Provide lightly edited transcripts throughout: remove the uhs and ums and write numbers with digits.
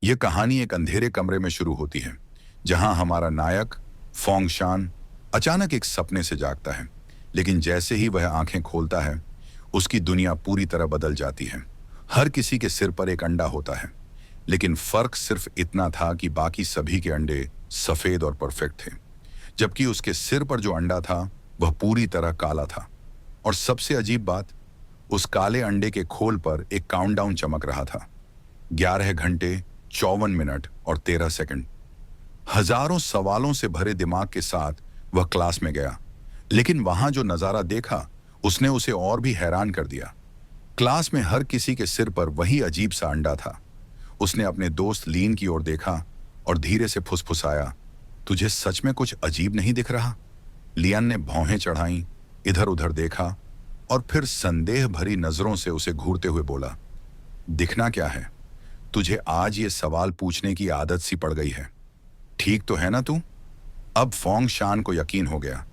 ये कहानी एक अंधेरे कमरे में शुरू होती है, जहां हमारा नायक फोंगशान अचानक एक सपने से जागता है। लेकिन जैसे ही वह आंखें खोलता है, उसकी दुनिया पूरी तरह बदल जाती है। हर किसी के सिर पर एक अंडा होता है, लेकिन फर्क सिर्फ इतना था कि बाकी सभी के अंडे सफेद और परफेक्ट थे, जबकि उसके सिर पर जो अंडा था वह पूरी तरह काला था। और सबसे अजीब बात, उस काले अंडे के खोल पर एक काउंटडाउन चमक रहा था। 11 घंटे 54 मिनट और 13 सेकंड। हजारों सवालों से भरे दिमाग के साथ वह क्लास में गया, लेकिन वहां जो नजारा देखा उसने उसे और भी हैरान कर दिया। क्लास में हर किसी के सिर पर वही अजीब सा अंडा था। उसने अपने दोस्त लीन की ओर देखा और धीरे से फुसफुसाया, तुझे सच में कुछ अजीब नहीं दिख रहा? लियन ने भौहें चढ़ाई, इधर उधर देखा और फिर संदेह भरी नजरों से उसे घूरते हुए बोला, दिखना क्या है? तुझे आज ये सवाल पूछने की आदत सी पड़ गई है, ठीक तो है ना तू? अब फोंगशान को यकीन हो गया,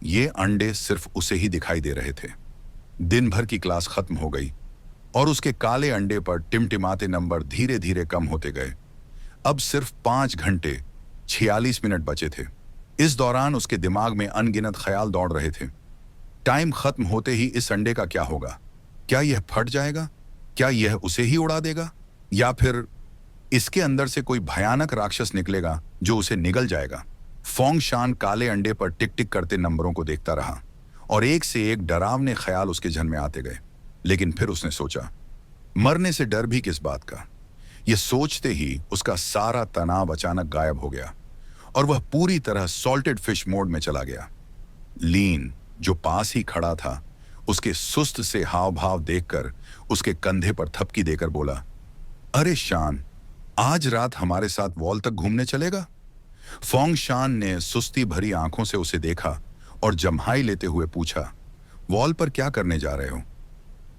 ये अंडे सिर्फ उसे ही दिखाई दे रहे थे। दिन भर की क्लास खत्म हो गई और उसके काले अंडे पर टिमटिमाते नंबर धीरे धीरे कम होते गए। अब सिर्फ 5 घंटे 46 मिनट बचे थे। इस दौरान उसके दिमाग में अनगिनत ख्याल दौड़ रहे थे। टाइम खत्म होते ही इस अंडे का क्या होगा? क्या यह फट जाएगा? क्या यह उसे ही उड़ा देगा? या फिर इसके अंदर से कोई भयानक राक्षस निकलेगा जो उसे निगल जाएगा? फोंगशान काले अंडे पर टिक टिक करते नंबरों को देखता रहा और एक से एक डरावने ख्याल उसके जहन में आते गए। लेकिन फिर उसने सोचा, मरने से डर भी किस बात का? यह सोचते ही उसका सारा तनाव अचानक गायब हो गया और वह पूरी तरह सॉल्टेड फिश मोड में चला गया। लीन, जो पास ही खड़ा था, उसके सुस्त से हाव भाव देखकर उसके कंधे पर थपकी देकर बोला, अरे शान, आज रात हमारे साथ वॉल तक घूमने चलेगा? फोंगशान ने सुस्ती भरी आंखों से उसे देखा और जम्हाई लेते हुए पूछा, वॉल पर क्या करने जा रहे हो?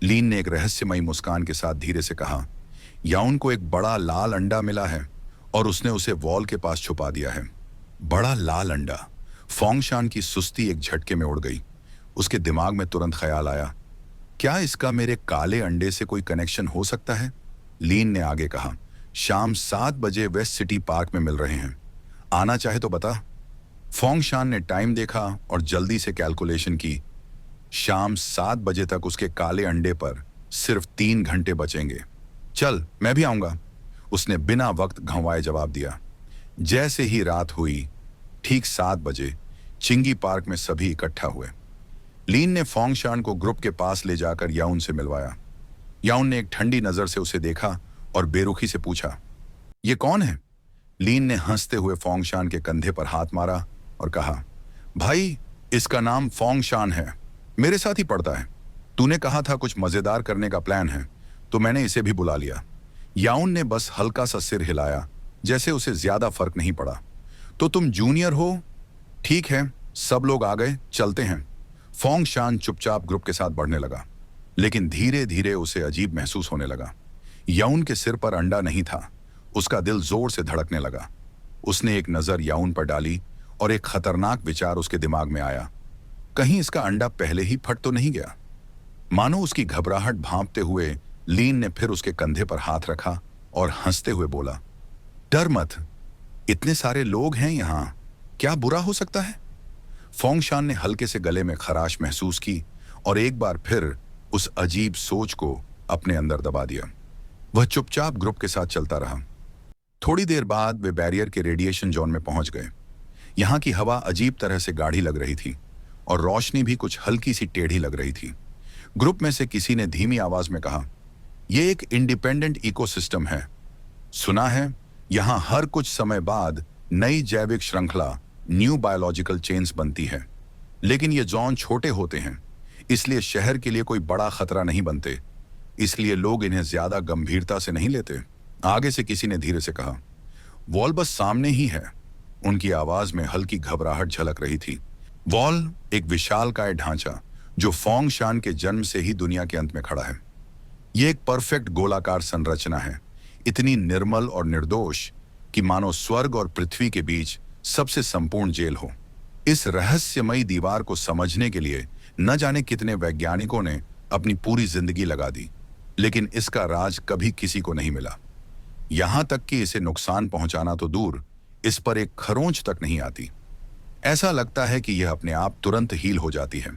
लीन ने एक रहस्यमयी मुस्कान के साथ धीरे से कहा, याउन को एक बड़ा लाल अंडा मिला है और उसने उसे वॉल के पास छुपा दिया है। बड़ा लाल अंडा? फोंगशान की सुस्ती एक झटके में उड़ गई। उसके दिमाग में तुरंत ख्याल आया, क्या इसका मेरे काले अंडे से कोई कनेक्शन हो सकता है? लीन ने आगे कहा, शाम 7 बजे वेस्ट सिटी पार्क में मिल रहे हैं, आना चाहे तो बता। फोंगशान ने टाइम देखा और जल्दी से कैलकुलेशन की। शाम 7 बजे तक उसके काले अंडे पर सिर्फ 3 घंटे बचेंगे। चल, मैं भी आऊंगा, उसने बिना वक्त गंवाए जवाब दिया। जैसे ही रात हुई, ठीक 7 बजे चिंगी पार्क में सभी इकट्ठा हुए। लीन ने फोंगशान को ग्रुप के पास ले जाकर याउन से मिलवाया। याउन ने एक ठंडी नजर से उसे देखा और बेरुखी से पूछा, ये कौन है? लीन ने हंसते हुए फोंगशान के कंधे पर हाथ मारा और कहा, भाई, इसका नाम फोंगशान है, मेरे साथ ही पढ़ता है। तूने कहा था कुछ मजेदार करने का प्लान है, तो मैंने इसे भी बुला लिया। याउन ने बस हल्का सा सिर हिलाया, जैसे उसे ज्यादा फर्क नहीं पड़ा। तो तुम जूनियर हो? ठीक है, सब लोग आ गए, चलते हैं। फोंगशान चुपचाप ग्रुप के साथ बढ़ने लगा, लेकिन धीरे धीरे उसे अजीब महसूस होने लगा। याउन के सिर पर अंडा नहीं था। उसका दिल जोर से धड़कने लगा। उसने एक नजर याउन पर डाली और एक खतरनाक विचार उसके दिमाग में आया, कहीं इसका अंडा पहले ही फट तो नहीं गया? मानो उसकी घबराहट भांपते हुए लीन ने फिर उसके कंधे पर हाथ रखा और हंसते हुए बोला, डर मत, इतने सारे लोग हैं यहां, क्या बुरा हो सकता है? फोंगशान ने हल्के से गले में खराश महसूस की और एक बार फिर उस अजीब सोच को अपने अंदर दबा दिया। वह चुपचाप ग्रुप के साथ चलता रहा। थोड़ी देर बाद वे बैरियर के रेडिएशन जोन में पहुंच गए। यहां की हवा अजीब तरह से गाढ़ी लग रही थी और रोशनी भी कुछ हल्की सी टेढ़ी लग रही थी। ग्रुप में से किसी ने धीमी आवाज में कहा, यह एक इंडिपेंडेंट इकोसिस्टम है। सुना है, यहां हर कुछ समय बाद नई जैविक श्रृंखला, न्यू बायोलॉजिकल चेन्स बनती है। लेकिन ये जोन छोटे होते हैं, इसलिए शहर के लिए कोई बड़ा खतरा नहीं बनते, इसलिए लोग इन्हें ज्यादा गंभीरता से नहीं लेते। आगे से किसी ने धीरे से कहा, वॉल बस सामने ही है। उनकी आवाज में हल्की घबराहट झलक रही थी। वॉल एक विशालकाय ढांचा जो फोंगशान के जन्म से ही दुनिया के अंत में खड़ा है। यह एक परफेक्ट गोलाकार संरचना है, इतनी निर्मल और निर्दोष कि मानो स्वर्ग और पृथ्वी के बीच सबसे संपूर्ण जेल हो। इस रहस्यमयी दीवार को समझने के लिए न जाने कितने वैज्ञानिकों ने अपनी पूरी जिंदगी लगा दी, लेकिन इसका राज कभी किसी को नहीं मिला। यहां तक कि इसे नुकसान पहुंचाना तो दूर, इस पर एक खरोंच तक नहीं आती। ऐसा लगता है कि यह अपने आप तुरंत हील हो जाती है,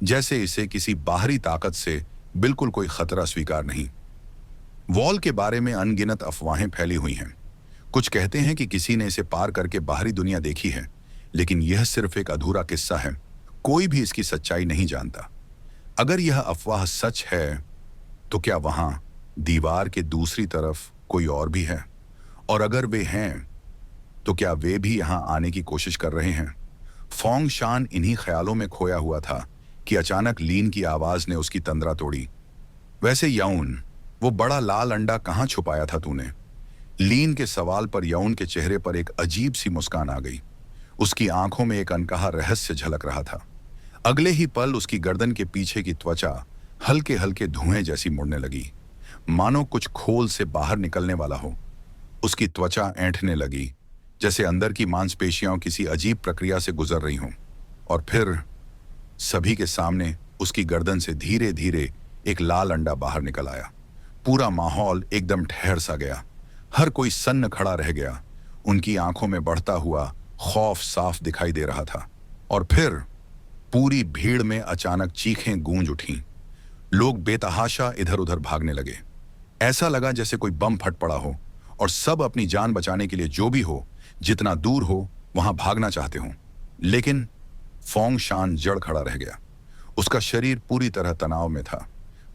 जैसे इसे किसी बाहरी ताकत से बिल्कुल कोई खतरा स्वीकार नहीं। वॉल के बारे में अनगिनत अफवाहें फैली हुई हैं। कुछ कहते हैं कि किसी ने इसे पार करके बाहरी दुनिया देखी है, लेकिन यह सिर्फ एक अधूरा किस्सा है। कोई भी इसकी सच्चाई नहीं जानता। अगर यह अफवाह सच है, तो क्या वहां दीवार के दूसरी तरफ कोई और भी है? और अगर वे हैं, तो क्या वे भी यहां आने की कोशिश कर रहे हैं? फोंग शान इन्हीं ख्यालों में खोया हुआ था कि अचानक लीन की आवाज ने उसकी तंद्रा तोड़ी। वैसे यौन, वो बड़ा लाल अंडा कहाँ छुपाया था तूने? लीन के सवाल पर यौन के चेहरे पर एक अजीब सी मुस्कान आ गई। उसकी आंखों में एक अनकहा रहस्य झलक रहा था। अगले ही पल उसकी गर्दन के पीछे की त्वचा हल्के हल्के धुएं जैसी मुड़ने लगी, मानो कुछ खोल से बाहर निकलने वाला हो। उसकी त्वचा ऐंठने लगी, जैसे अंदर की मांसपेशियां किसी अजीब प्रक्रिया से गुजर रही हों। और फिर सभी के सामने उसकी गर्दन से धीरे धीरे एक लाल अंडा बाहर निकल आया। पूरा माहौल एकदम ठहर सा गया। हर कोई सन्न खड़ा रह गया। उनकी आंखों में बढ़ता हुआ खौफ साफ दिखाई दे रहा था। और फिर पूरी भीड़ में अचानक चीखें गूंज उठीं। लोग बेतहाशा इधर उधर भागने लगे। ऐसा लगा जैसे कोई बम फट पड़ा हो और सब अपनी जान बचाने के लिए जो भी हो, जितना दूर हो, वहां भागना चाहते हों। लेकिन फोंग शान जड़ खड़ा रह गया। उसका शरीर पूरी तरह तनाव में था।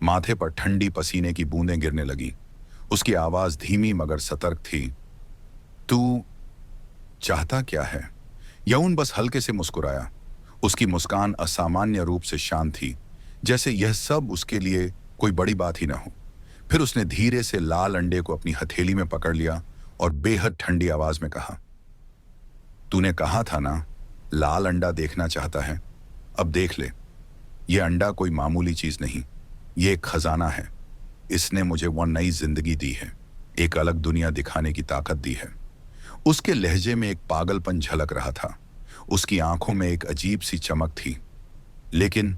माथे पर ठंडी पसीने की बूंदें गिरने लगी। उसकी आवाज धीमी मगर सतर्क थी। तू चाहता क्या है? यौन बस हल्के से मुस्कुराया। उसकी मुस्कान असामान्य रूप से शांत थी, जैसे यह सब उसके लिए कोई बड़ी बात ही ना हो। फिर उसने धीरे से लाल अंडे को अपनी हथेली में पकड़ लिया और बेहद ठंडी आवाज में कहा, तूने कहा था ना, लाल अंडा देखना चाहता है। अब देख ले। यह अंडा कोई मामूली चीज नहीं, ये एक खजाना है। इसने मुझे वो नई जिंदगी दी है, एक अलग दुनिया दिखाने की ताकत दी है। उसके लहजे में एक पागलपन झलक रहा था। उसकी आंखों में एक अजीब सी चमक थी। लेकिन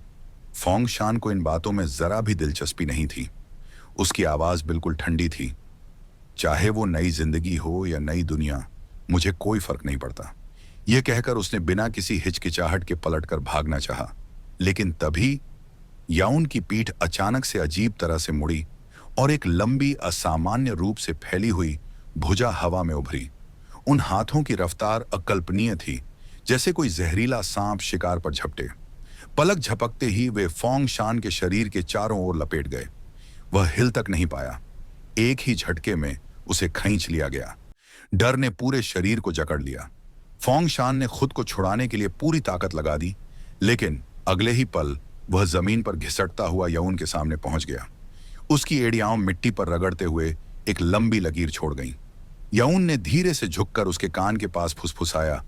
फोंग शान को इन बातों में जरा भी दिलचस्पी नहीं थी। उसकी आवाज बिल्कुल ठंडी थी। चाहे वो नई जिंदगी हो या नई दुनिया, मुझे कोई फर्क नहीं पड़ता। यह कहकर उसने बिना किसी हिचकिचाहट के पलटकर भागना चाहा। लेकिन तभी याउन की पीठ अचानक से अजीब तरह से मुड़ी और एक लंबी असामान्य रूप से फैली हुई भुजा हवा में उभरी। उन हाथों की रफ्तार अकल्पनीय थी, जैसे कोई जहरीला सांप शिकार पर झपटे। पलक झपकते ही वे फोंग शान के शरीर के चारों ओर लपेट गए। वह हिल तक नहीं पाया। एक ही झटके में उसे खींच लिया गया। डर ने पूरे शरीर को जकड़ लिया। फोंग शान ने खुद को छुड़ाने के लिए पूरी ताकत लगा दी, लेकिन अगले ही पल वह जमीन पर घिसटता हुआ यौन के सामने पहुंच गया। उसकी एड़ियां मिट्टी पर रगड़ते हुए एक लंबी लकीर छोड़ गईं। यौन ने धीरे से झुककर उसके कान के पास फुसफुसाया,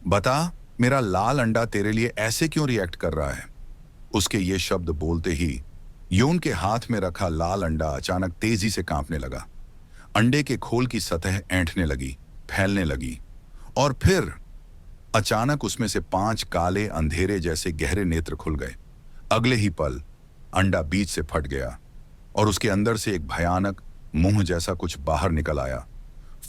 बता, मेरा लाल अंडा तेरे लिए ऐसे क्यों रिएक्ट कर रहा है? उसके ये शब्द बोलते ही यौन के हाथ में रखा लाल अंडा अचानक तेजी से कांपने लगा। अंडे के खोल की सतह ऐंठने लगी, फैलने लगी, और फिर अचानक उसमें से 5 काले अंधेरे जैसे गहरे नेत्र खुल गए। अगले ही पल अंडा बीच से फट गया और उसके अंदर से एक भयानक मुंह जैसा कुछ बाहर निकल आया।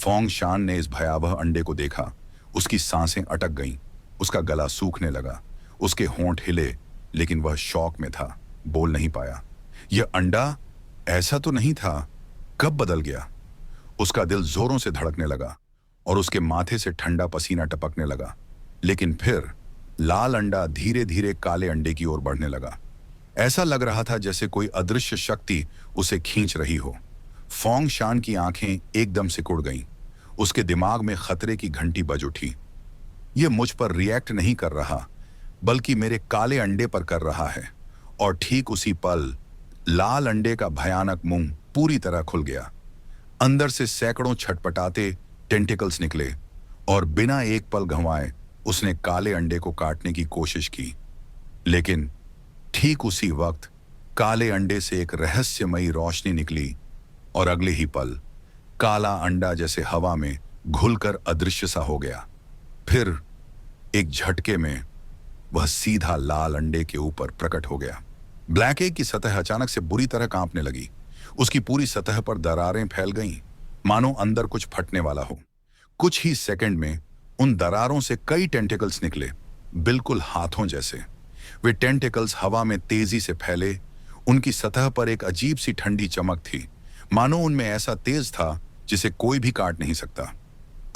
फोंग शान ने इस भयावह अंडे को देखा। उसकी सांसें अटक गईं, उसका गला सूखने लगा, उसके होंठ हिले, लेकिन वह शौक में था, बोल नहीं पाया। यह अंडा ऐसा तो नहीं था, कब बदल गया? उसका दिल जोरों से धड़कने लगा और उसके माथे से ठंडा पसीना टपकने लगा। लेकिन फिर लाल अंडा धीरे धीरे काले अंडे की ओर बढ़ने लगा। ऐसा लग रहा था जैसे कोई अदृश्य शक्ति उसे खींच रही हो। फोंग शान की आंखें एकदम सिकुड़ गईं। उसके दिमाग में खतरे की घंटी बज उठी। यह मुझ पर रिएक्ट नहीं कर रहा, बल्कि मेरे काले अंडे पर कर रहा है। और ठीक उसी पल लाल अंडे का भयानक मुंह पूरी तरह खुल गया। अंदर से सैकड़ों छटपटाते टेंटिकल्स निकले और बिना एक पल गंवाए उसने काले अंडे को काटने की कोशिश की। लेकिन ठीक उसी वक्त काले अंडे से एक रहस्यमयी रोशनी निकली और अगले ही पल काला अंडा जैसे हवा में घुलकर अदृश्य सा हो गया। फिर एक झटके में वह सीधा लाल अंडे के ऊपर प्रकट हो गया। ब्लैक एग की सतह अचानक से बुरी तरह कांपने लगी। उसकी पूरी सतह पर दरारें फैल गईं मानो अंदर कुछ फटने वाला हो। कुछ ही सेकंड में उन दरारों से कई टेंटिकल्स निकले, बिल्कुल हाथों जैसे। वे टेंटिकल्स हवा में तेजी से फैले। उनकी सतह पर एक अजीब सी ठंडी चमक थी, मानो उनमें ऐसा तेज था जिसे कोई भी काट नहीं सकता।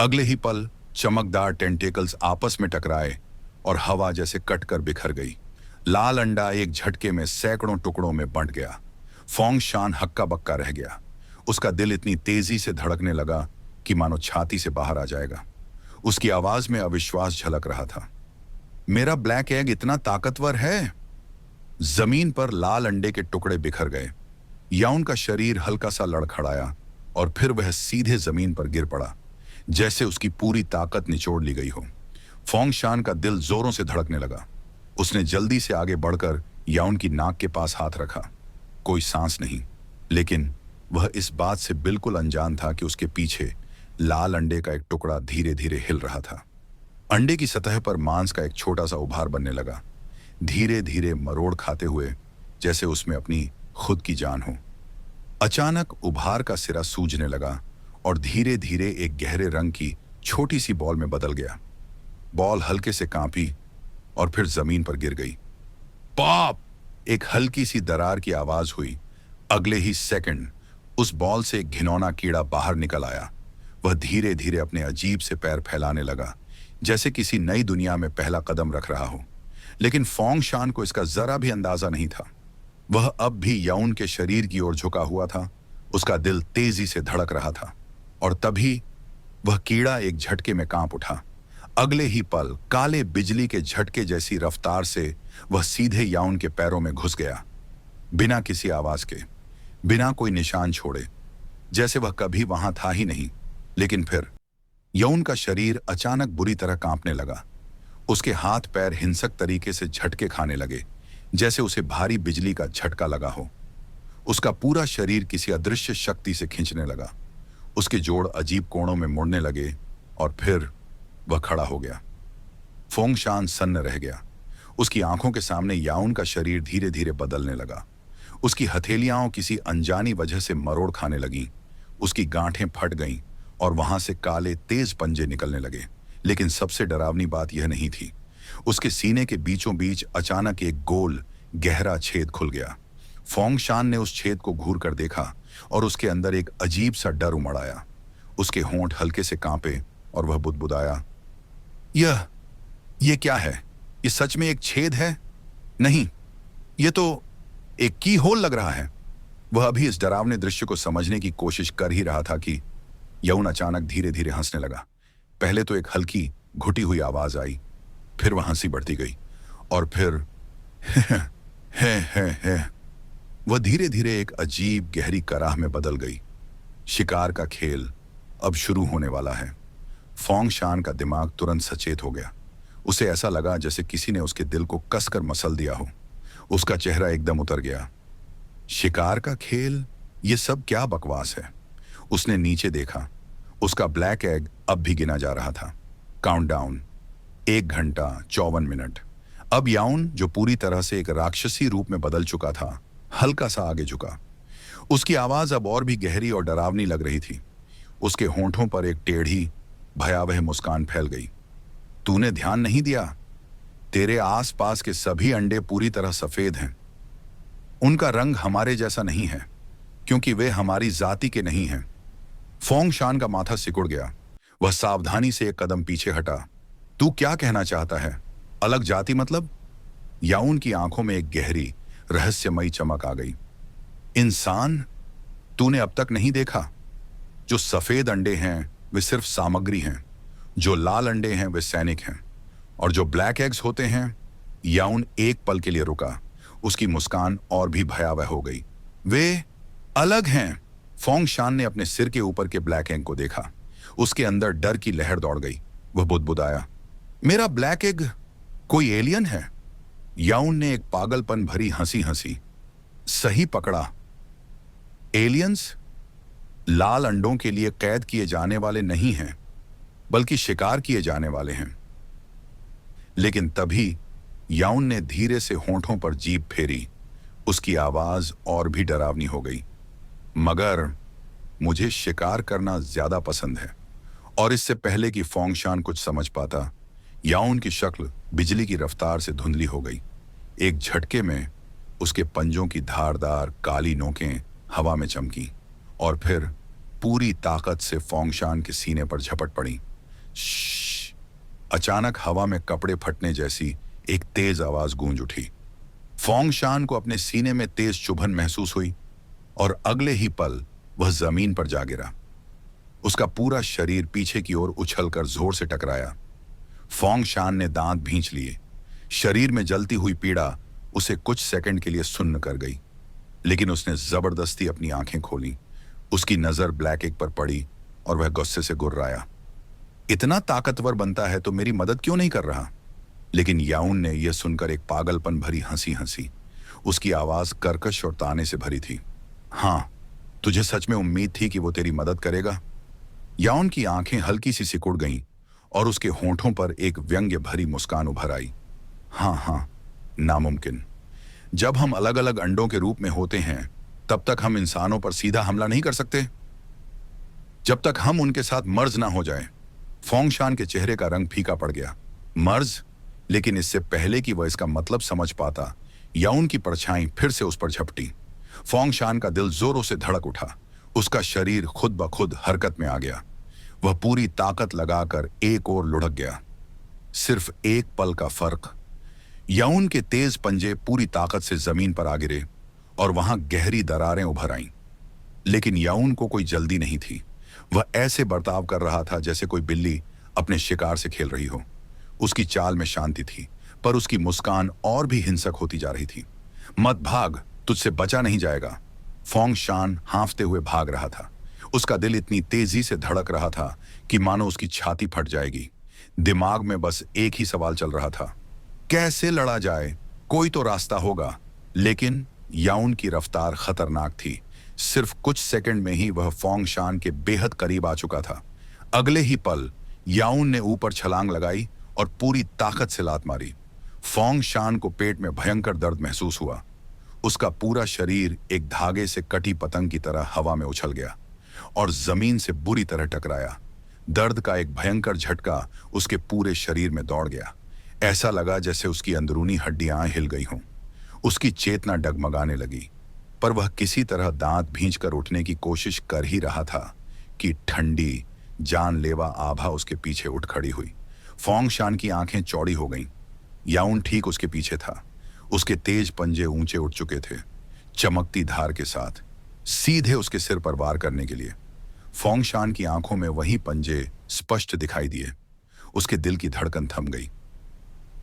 अगले ही पल चमकदार टेंटिकल्स आपस में टकराए और हवा जैसे कटकर बिखर गई। लाल अंडा एक झटके में सैकड़ों टुकड़ों में बंट गया। फोंग शान हक्का बक्का रह गया। उसका दिल इतनी तेजी से धड़कने लगा कि मानो छाती से बाहर आ जाएगा। उसकी आवाज में अविश्वास झलक रहा था। मेरा ब्लैक एग इतना ताकतवर है? जमीन पर लाल अंडे के टुकड़े बिखर गए। याउन का शरीर हल्का सा लड़खड़ाया और फिर वह सीधे जमीन पर गिर पड़ा, जैसे उसकी पूरी ताकत निचोड़ ली गई हो। फोंग शान का दिल जोरों से धड़कने लगा। उसने जल्दी से आगे बढ़कर याउन की नाक के पास हाथ रखा। कोई सांस नहीं, लेकिन वह इस बात से बिल्कुल अनजान था कि उसके पीछे लाल अंडे का एक टुकड़ा धीरे धीरे हिल रहा था। अंडे की सतह पर मांस का एक छोटा सा उभार बनने लगा, धीरे धीरे मरोड़ खाते हुए, जैसे उसमें अपनी खुद की जान हो। अचानक उभार का सिरा सूजने लगा और धीरे धीरे एक गहरे रंग की छोटी सी बॉल में बदल गया। बॉल हल्के से कांपी और फिर जमीन पर गिर गई। पॉप! एक हल्की सी दरार की आवाज हुई। अगले ही सेकंड उस बॉल से एक घिनौना कीड़ा बाहर निकल आया। वह धीरे धीरे अपने अजीब से पैर फैलाने लगा, जैसे किसी नई दुनिया में पहला कदम रख रहा हो। लेकिन फोंग शान को इसका जरा भी अंदाजा नहीं था। वह अब भी याउन के शरीर की ओर झुका हुआ था। उसका दिल तेजी से धड़क रहा था और तभी वह कीड़ा एक झटके में कांप उठा। अगले ही पल काले बिजली के झटके जैसी रफ्तार से वह सीधे याउन के पैरों में घुस गया, बिना किसी आवाज के, बिना कोई निशान छोड़े, जैसे वह कभी वहां था ही नहीं। लेकिन फिर याउन का शरीर अचानक बुरी तरह कांपने लगा। उसके हाथ पैर हिंसक तरीके से झटके खाने लगे, जैसे उसे भारी बिजली का झटका लगा हो। उसका पूरा शरीर किसी अदृश्य शक्ति से खींचने लगा। उसके जोड़ अजीब कोणों में मुड़ने लगे और फिर वह खड़ा हो गया। फोंग शान सन्न रह गया। उसकी आंखों के सामने याउन का शरीर धीरे धीरे बदलने लगा। उसकी हथेलियां किसी अनजानी वजह से मरोड़ खाने लगीं। उसकी गांठें फट गईं और वहां से काले तेज पंजे निकलने लगे। लेकिन सबसे डरावनी बात यह नहीं थी। उसके सीने के बीचों बीच अचानक एक गोल गहरा छेद खुल गया। फोंग शान ने उस छेद को घूर कर देखा और उसके अंदर एक अजीब सा डर उमड़ आया। उसके होंठ हल्के से कांपे और वह बुदबुदाया, यह क्या है? ये सच में एक छेद है? नहीं, यह तो एक की होल लग रहा है। वह अभी इस डरावने दृश्य को समझने की कोशिश कर ही रहा था कि याउन अचानक धीरे धीरे हंसने लगा। पहले तो एक हल्की घुटी हुई आवाज आई, फिर वह हंसी बढ़ती गई और फिर है। वह धीरे धीरे एक अजीब गहरी कराह में बदल गई। शिकार का खेल अब शुरू होने वाला है। फोंग शान का दिमाग तुरंत सचेत हो गया। उसे ऐसा लगा जैसे किसी ने उसके दिल को कसकर मसल दिया हो। उसका चेहरा एकदम उतर गया। शिकार का खेल? ये सब क्या बकवास है? उसने नीचे देखा। उसका ब्लैक एग अब भी गिना जा रहा था। काउंटडाउन 1 घंटा 54 मिनट। अब याउन, जो पूरी तरह से एक राक्षसी रूप में बदल चुका था, हल्का सा आगे झुका। उसकी आवाज अब और भी गहरी और डरावनी लग रही थी। उसके होंठों पर एक टेढ़ी भयावह मुस्कान फैल गई। तूने ध्यान नहीं दिया? तेरे आसपास के सभी अंडे पूरी तरह सफेद हैं। उनका रंग हमारे जैसा नहीं है, क्योंकि वे हमारी जाति के नहीं हैं। फोंग शान का माथा सिकुड़ गया। वह सावधानी से एक कदम पीछे हटा। तू क्या कहना चाहता है? अलग जाति मतलब? याउन की आंखों में एक गहरी रहस्यमयी चमक आ गई। इंसान तूने अब तक नहीं देखा? जो सफेद अंडे हैं वे सिर्फ सामग्री हैं, जो लाल अंडे हैं वे सैनिक हैं, और जो ब्लैक एग्स होते हैं। याउन एक पल के लिए रुका। उसकी मुस्कान और भी भयावह हो गई। वे अलग हैं। फोंग शान ने अपने सिर के ऊपर के ब्लैक एग को देखा। उसके अंदर डर की लहर दौड़ गई। वह बुदबुदाया, मेरा ब्लैक एग कोई एलियन है? याउन ने एक पागलपन भरी हंसी हंसी। सही पकड़ा। एलियंस लाल अंडों के लिए कैद किए जाने वाले नहीं हैं, बल्कि शिकार किए जाने वाले हैं। लेकिन तभी याउन ने धीरे से होंठों पर जीभ फेरी। उसकी आवाज और भी डरावनी हो गई। मगर मुझे शिकार करना ज्यादा पसंद है। और इससे पहले कि फोंगशान कुछ समझ पाता, याओन की शक्ल बिजली की रफ्तार से धुंधली हो गई। एक झटके में उसके पंजों की धारदार काली नोकें हवा में चमकी और फिर पूरी ताकत से फोंगशान के सीने पर झपट पड़ी। श्श! अचानक हवा में कपड़े फटने जैसी एक तेज आवाज गूंज उठी। फोंगशान को अपने सीने में तेज चुभन महसूस हुई और अगले ही पल वह जमीन पर जा गिरा। उसका पूरा शरीर पीछे की ओर उछलकर जोर से टकराया। फोंगशान ने दांत भींच लिए। शरीर में जलती हुई पीड़ा उसे कुछ सेकंड के लिए सुन्न कर गई, लेकिन उसने जबरदस्ती अपनी आंखें खोली। उसकी नजर ब्लैक एग पर पड़ी और वह गुस्से से गुर्राया। इतना ताकतवर बनता है तो मेरी मदद क्यों नहीं कर रहा? लेकिन याउन ने यह सुनकर एक पागलपन भरी हंसी हंसी। उसकी आवाज कर्कश और ताने से भरी थी। हाँ, तुझे सच में उम्मीद थी कि वो तेरी मदद करेगा? याउन की आंखें हल्की सी सिकुड़ गईं और उसके होंठों पर एक व्यंग्य भरी मुस्कान उभर आई। हाँ हाँ, नामुमकिन। जब हम अलग अलग अंडों के रूप में होते हैं तब तक हम इंसानों पर सीधा हमला नहीं कर सकते, जब तक हम उनके साथ मर्ज ना हो जाए। फोंगशान के चेहरे का रंग फीका पड़ गया। मर्ज? लेकिन इससे पहले कि वह इसका मतलब समझ पाता, याउन की परछाई फिर से उस पर झपटी। फोंगशान का दिल जोरों से धड़क उठा। उसका शरीर खुद ब खुद हरकत में आ गया। वह पूरी ताकत लगाकर एक ओर लुढ़क गया। सिर्फ एक पल का फर्क। याउन के तेज पंजे पूरी ताकत से जमीन पर आ गिरे और वहां गहरी दरारें उभर आईं। लेकिन याउन को कोई जल्दी नहीं थी। वह ऐसे बर्ताव कर रहा था जैसे कोई बिल्ली अपने शिकार से खेल रही हो। उसकी चाल में शांति थी, पर उसकी मुस्कान और भी हिंसक होती जा रही थी। मत भाग, तुझसे बचा नहीं जाएगा। फोंगशान हांफते हुए भाग रहा था। उसका दिल इतनी तेजी से धड़क रहा था कि मानो उसकी छाती फट जाएगी। दिमाग में बस एक ही सवाल चल रहा था, कैसे लड़ा जाए? कोई तो रास्ता होगा। लेकिन याउन की रफ्तार खतरनाक थी। सिर्फ कुछ सेकंड में ही वह फोंगशान के बेहद करीब आ चुका था। अगले ही पल याउन ने ऊपर छलांग लगाई और पूरी ताकत से लात मारी। फोंगशान को पेट में भयंकर दर्द महसूस हुआ। उसका पूरा शरीर एक धागे से कटी पतंग की तरह हवा में उछल गया और जमीन से बुरी तरह टकराया। दर्द का एक भयंकर झटका उसके पूरे शरीर में दौड़ गया। ऐसा लगा जैसे उसकी अंदरूनी हड्डियां हिल गई हों। उसकी चेतना डगमगाने लगी, पर वह किसी तरह दांत भींचकर उठने की कोशिश कर ही रहा था कि ठंडी जानलेवा आभा उसके पीछे उठ खड़ी हुई। फोंगशान की आंखें चौड़ी हो गईं। याउन ठीक उसके पीछे था। उसके तेज पंजे ऊंचे उठ चुके थे, चमकती धार के साथ, सीधे उसके सिर पर वार करने के लिए। फोंगशान की आंखों में वही पंजे स्पष्ट दिखाई दिए। उसके दिल की धड़कन थम गई।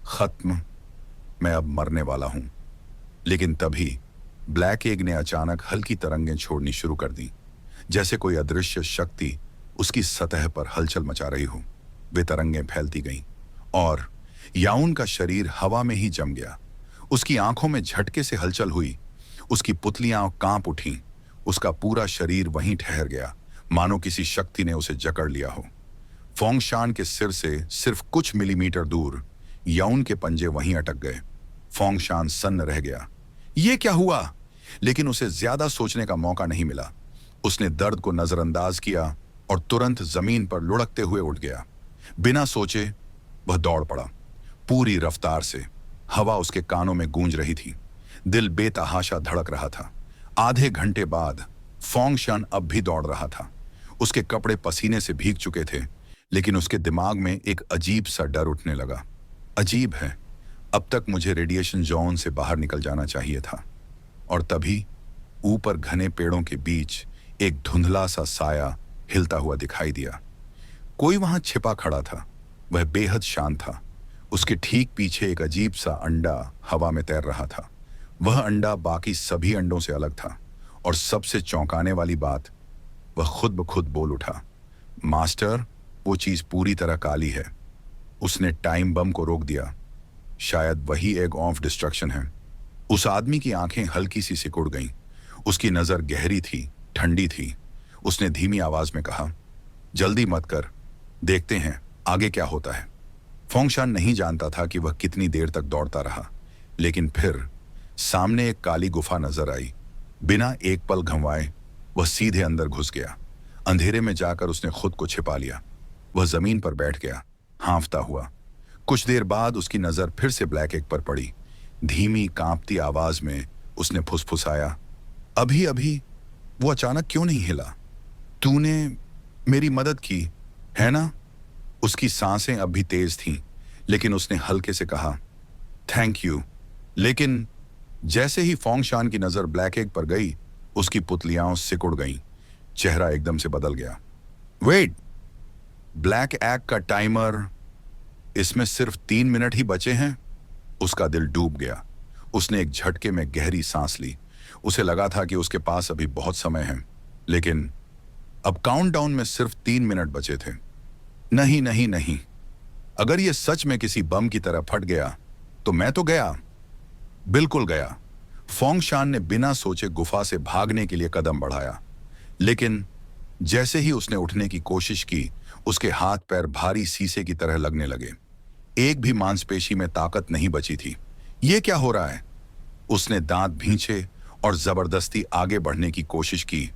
खत्म, मैं अब मरने वाला हूं। लेकिन तभी ब्लैक एग ने अचानक हल्की तरंगें छोड़नी शुरू कर दी, जैसे कोई अदृश्य शक्ति उसकी सतह पर हलचल मचा रही हो। वे तरंगें फैलती गईं और याउन का शरीर हवा में ही जम गया। उसकी आंखों में झटके से हलचल हुई। उसकी पुतलियां कांप उठीं। उसका पूरा शरीर वहीं ठहर गया, मानो किसी शक्ति ने उसे जकड़ लिया हो। फोंगशान के सिर से सिर्फ कुछ मिलीमीटर दूर याउन के पंजे वहीं अटक गए। फोंगशान सन्न रह गया। ये क्या हुआ? लेकिन उसे ज्यादा सोचने का मौका नहीं मिला। उसने दर्द को नजरअंदाज किया और तुरंत जमीन पर लुढ़कते हुए उठ गया। बिना सोचे वह दौड़ पड़ा। पूरी रफ्तार से हवा उसके कानों में गूंज रही थी। दिल बेतहाशा धड़क रहा था। आधे घंटे बाद फोंगशान अब भी दौड़ रहा था। उसके कपड़े पसीने से भीग चुके थे, लेकिन उसके दिमाग में एक अजीब सा डर उठने लगा। अजीब है, अब तक मुझे रेडिएशन जोन से बाहर निकल जाना चाहिए था। और तभी ऊपर घने पेड़ों के बीच एक धुंधला सा साया हिलता हुआ दिखाई दिया। कोई वहां छिपा खड़ा था। वह बेहद शांत था। उसके ठीक पीछे एक अजीब सा अंडा हवा में तैर रहा था। वह अंडा बाकी सभी अंडों से अलग था और सबसे चौंकाने वाली बात, वह खुद ब खुद बोल उठा, मास्टर, वो चीज पूरी तरह काली है। उसने टाइम बम को रोक दिया। शायद वही एग ऑफ डिस्ट्रक्शन है। उस आदमी की आंखें हल्की सी सिकुड़ गईं। उसकी नजर गहरी थी, ठंडी थी। उसने धीमी आवाज में कहा, जल्दी मत कर, देखते हैं आगे क्या होता है। फोंगशान नहीं जानता था कि वह कितनी देर तक दौड़ता रहा, लेकिन फिर सामने एक काली गुफा नजर आई। बिना एक पल गंवाए वह सीधे अंदर घुस गया। अंधेरे में जाकर उसने खुद को छिपा लिया। वह जमीन पर बैठ गया, हांफता हुआ। कुछ देर बाद उसकी नजर फिर से ब्लैक एग पर पड़ी। धीमी कांपती आवाज में उसने फुसफुसाया, अभी अभी। वो अचानक क्यों नहीं हिला? तूने मेरी मदद की, है ना? उसकी सांसें अब भी तेज थीं, लेकिन उसने हल्के से कहा, थैंक यू। लेकिन जैसे ही फोंगशान की नजर ब्लैक एग पर गई, उसकी पुतलियां सिकुड़ गईं। चेहरा एकदम से बदल गया। वेट, ब्लैक एग का टाइमर, इसमें सिर्फ 3 मिनट ही बचे हैं। उसका दिल डूब गया। उसने एक झटके में गहरी सांस ली। उसे लगा था कि उसके पास अभी बहुत समय है, लेकिन अब काउंटडाउन में सिर्फ 3 मिनट बचे थे। नहीं नहीं नहीं, अगर यह सच में किसी बम की तरह फट गया तो मैं तो गया, बिल्कुल गया। फोंगशान ने बिना सोचे गुफा से भागने के लिए कदम बढ़ाया, लेकिन जैसे ही उसने उठने की कोशिश की, उसके हाथ पैर भारी शीशे की तरह लगने लगे। एक भी मांसपेशी में ताकत नहीं बची थी। यह क्या हो रहा है? उसने दांत भींचे और जबरदस्ती आगे बढ़ने की कोशिश की,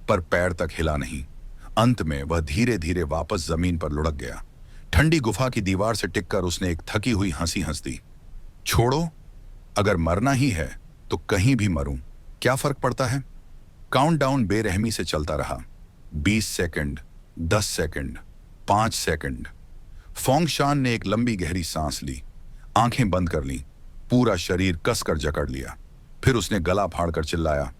पर पैर तक हिला नहीं। अंत में वह धीरे धीरे वापस जमीन पर लुढ़क गया। ठंडी गुफा की दीवार से टिककर उसने एक थकी हुई हंसी हंस दी। छोड़ो, अगर मरना ही है तो कहीं भी मरूं, क्या फर्क पड़ता है? काउंटडाउन बेरहमी से चलता रहा। 20 सेकंड, 10 सेकंड, 5 सेकंड। फोंगशान ने एक लंबी गहरी सांस ली, आंखें बंद कर लीं, पूरा शरीर कसकर जकड़ लिया। फिर उसने गला फाड़कर चिल्लाया,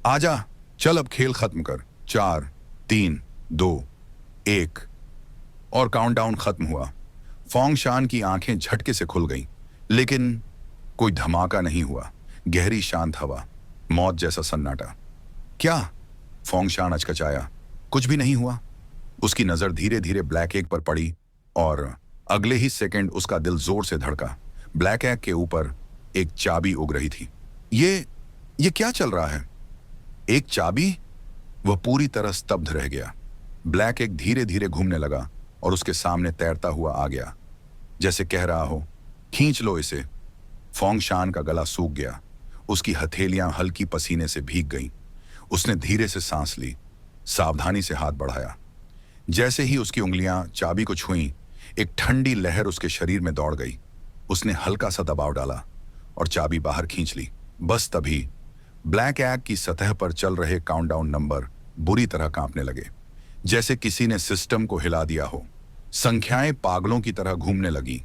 आजा, चल अब खेल खत्म कर। 4, 3, 2, 1। और काउंटडाउन खत्म हुआ। फोंगशान की आंखें झटके से खुल गईं, लेकिन कोई धमाका नहीं हुआ। गहरी शांत हवा, मौत जैसा सन्नाटा। क्या? फोंगशान अचकचाया। कुछ भी नहीं हुआ। उसकी नजर धीरे धीरे ब्लैक एग पर पड़ी और अगले ही सेकंड उसका दिल जोर से धड़का। ब्लैक एग के ऊपर एक चाबी उग रही थी। ये क्या चल रहा है? एक चाबी? वह पूरी तरह स्तब्ध रह गया। ब्लैक एग धीरे धीरे घूमने लगा और उसके सामने तैरता हुआ आ गया, जैसे कह रहा हो, खींच लो इसे। फोंगशान का गला सूख गया। उसकी हथेलियां हल्की पसीने से भीग गईं। उसने धीरे से सांस ली, सावधानी से हाथ बढ़ाया। जैसे ही उसकी उंगलियां चाबी को छुईं, एक ठंडी लहर उसके शरीर में दौड़ गई। उसने हल्का सा दबाव डाला और चाबी बाहर खींच ली। बस तभी ब्लैक एग की सतह पर चल रहे काउंटडाउन नंबर बुरी तरह कांपने लगे, जैसे किसी ने सिस्टम को हिला दिया हो। संख्याएं पागलों की तरह घूमने लगी,